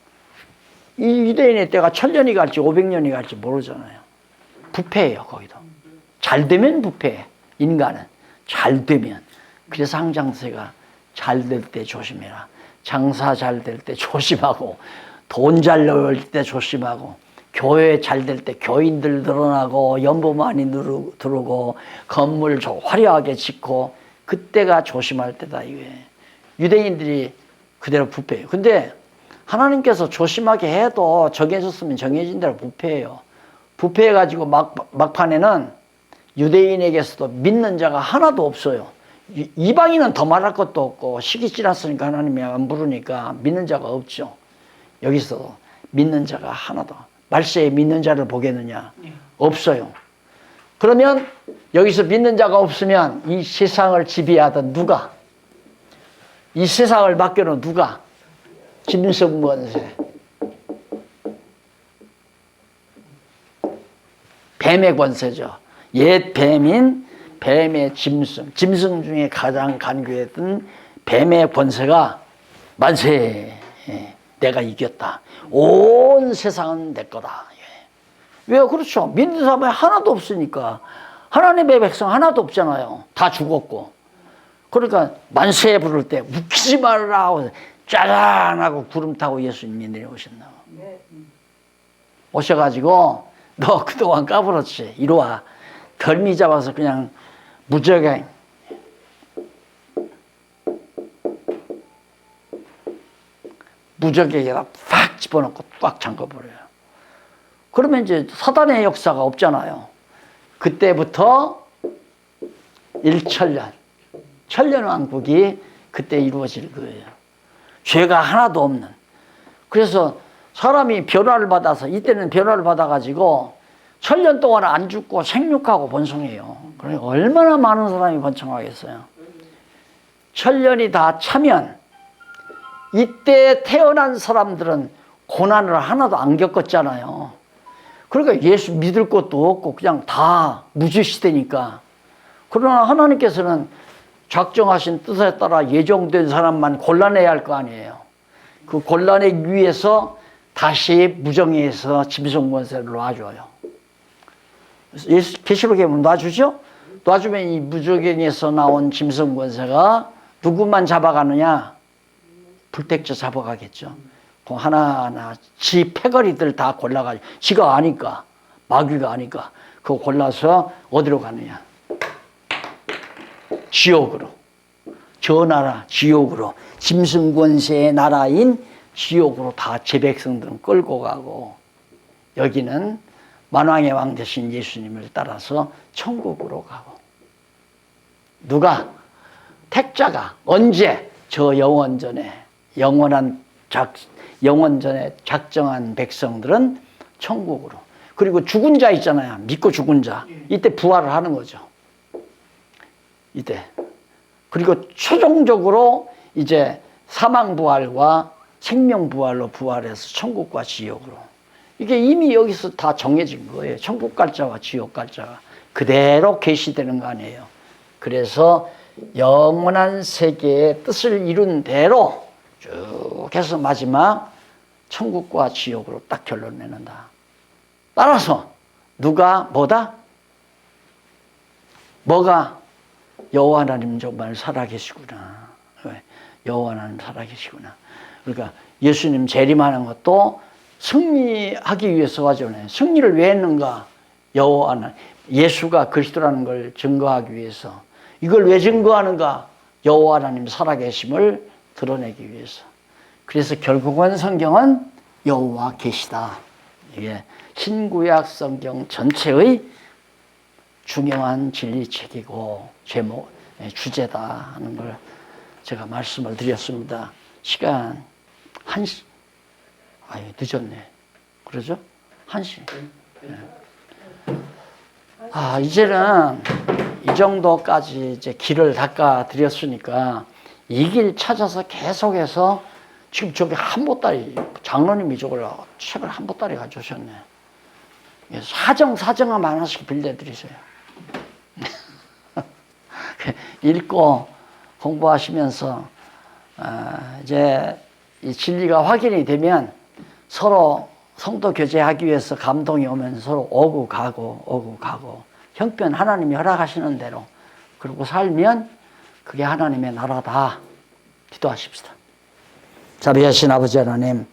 이 유대인의 때가 1000년이 갈지 500년이 갈지 모르잖아요. 부패해요, 거기도. 잘 되면 부패해, 인간은. 잘 되면. 그래서 항장세가 잘 될 때 조심해라. 장사 잘 될 때 조심하고, 돈 잘 나올 때 조심하고, 교회 잘 될 때 교인들 늘어나고, 연보 많이 들어오고, 건물 화려하게 짓고, 그때가 조심할 때다, 이거예요. 유대인들이 그대로 부패해요. 근데 하나님께서 조심하게 해도 정해졌으면 정해진 대로 부패해요. 부패해가지고 막판에는 유대인에게서도 믿는 자가 하나도 없어요. 이방인은 더 말할 것도 없고 시기 지났으니까 하나님이 안 부르니까 믿는 자가 없죠. 여기서 믿는 자가 하나도. 말세에 믿는 자를 보겠느냐? 없어요. 그러면 여기서 믿는 자가 없으면 이 세상을 지배하던 누가? 이 세상을 맡겨놓은 누가? 짐승 권세. 뱀의 권세죠. 옛 뱀인 뱀의 짐승. 짐승 중에 가장 간교했던 뱀의 권세가 만세. 예, 내가 이겼다. 온 세상은 내 거다. 예. 왜 그렇죠? 믿는 사람이 하나도 없으니까. 하나님의 백성 하나도 없잖아요. 다 죽었고. 그러니까 만세 부를 때 웃기지 말라 하고 짜잔 하고 구름 타고 예수님이 내려오셨나. 오셔가지고 너 그동안 까불었지. 이리 와. 덜미 잡아서 그냥 무적에 무적에다가 팍 집어넣고 꽉 잠궈버려요. 그러면 이제 사단의 역사가 없잖아요. 그때부터 1천년, 천년왕국이 그때 이루어질 거예요. 죄가 하나도 없는. 그래서 사람이 변화를 받아서, 이때는 변화를 받아가지고 천년 동안 안 죽고 생육하고 번성해요. 그러니까 얼마나 많은 사람이 번성하겠어요. 천년이 다 차면 이때 태어난 사람들은 고난을 하나도 안 겪었잖아요. 그러니까 예수 믿을 것도 없고 그냥 다 무지시대니까. 그러나 하나님께서는 작정하신 뜻에 따라 예정된 사람만 골라내야 할 거 아니에요. 그 골라내기 위해서 다시 무정에서 짐승 권세를 놔줘요. 예수 계시록에 보면 놔주죠? 놔주면 이 무정에서 나온 짐승 권세가 누구만 잡아가느냐? 불택자 잡아가겠죠. 그 하나하나 지 패거리들 다 골라가지고 지가 아니까, 마귀가 아니까 그거 골라서 어디로 가느냐? 지옥으로. 저 나라 지옥으로, 짐승 권세의 나라인 지옥으로 다 제 백성들은 끌고 가고, 여기는 만왕의 왕 되신 예수님을 따라서 천국으로 가고. 누가? 택자가 언제? 저 영원전에 영원전에 작정한 백성들은 천국으로. 그리고 죽은 자 있잖아요. 믿고 죽은 자. 이때 부활을 하는 거죠. 이때. 그리고 최종적으로 이제 사망부활과 생명부활로 부활해서 천국과 지옥으로. 이게 이미 여기서 다 정해진 거예요. 천국 갈 자와 지옥 갈 자가 그대로 계시되는 거 아니에요. 그래서 영원한 세계의 뜻을 이룬 대로 쭉 해서 마지막 천국과 지옥으로 딱 결론 내는다. 따라서 누가 뭐다? 뭐가? 여호와 하나님 정말 살아계시구나. 여호와 하나님 살아계시구나. 그러니까 예수님 재림하는 것도 승리하기 위해서 하잖아요. 승리를 왜 했는가? 여호와 하나님, 예수가 그리스도라는 걸 증거하기 위해서. 이걸 왜 증거하는가? 여호와 하나님 살아계심을 드러내기 위해서. 그래서 결국은 성경은 여호와 계시다. 이게 신구약 성경 전체의 중요한 진리책이고 제목, 주제다 하는 걸 제가 말씀을 드렸습니다. 시간 1시. 아유, 늦었네. 그러죠? 1시. 네. 이제는 이 정도까지 이제 길을 닦아 드렸으니까 이 길 찾아서 계속해서 지금 저기 한보따리, 장로님이 저걸 책을 한보따리 가져오셨네. 사정하면 하나씩 빌려드리세요. 읽고 공부하시면서 이제 이 진리가 확인이 되면 서로 성도 교제하기 위해서 감동이 오면 서로 오고 가고 형편 하나님이 허락하시는 대로 그러고 살면 그게 하나님의 나라다. 기도하십시다. 자비하신 아버지 하나님,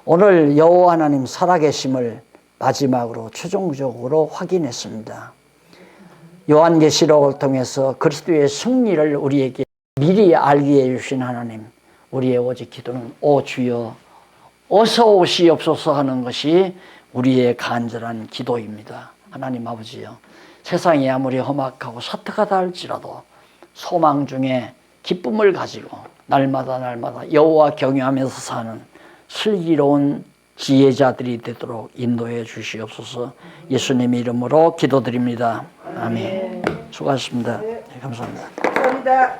오늘 여호와 하나님 살아계심을 마지막으로 최종적으로 확인했습니다. 요한계시록을 통해서 그리스도의 승리를 우리에게 미리 알게 해주신 하나님, 우리의 오직 기도는 오 주여 어서 오시옵소서 하는 것이 우리의 간절한 기도입니다. 하나님 아버지요, 세상이 아무리 험악하고 사특하다 할지라도 소망 중에 기쁨을 가지고 날마다 여호와 경외하면서 사는 슬기로운 지혜자들이 되도록 인도해 주시옵소서. 예수님 이름으로 기도드립니다. 아멘. 수고하셨습니다. 네, 감사합니다. 감사합니다.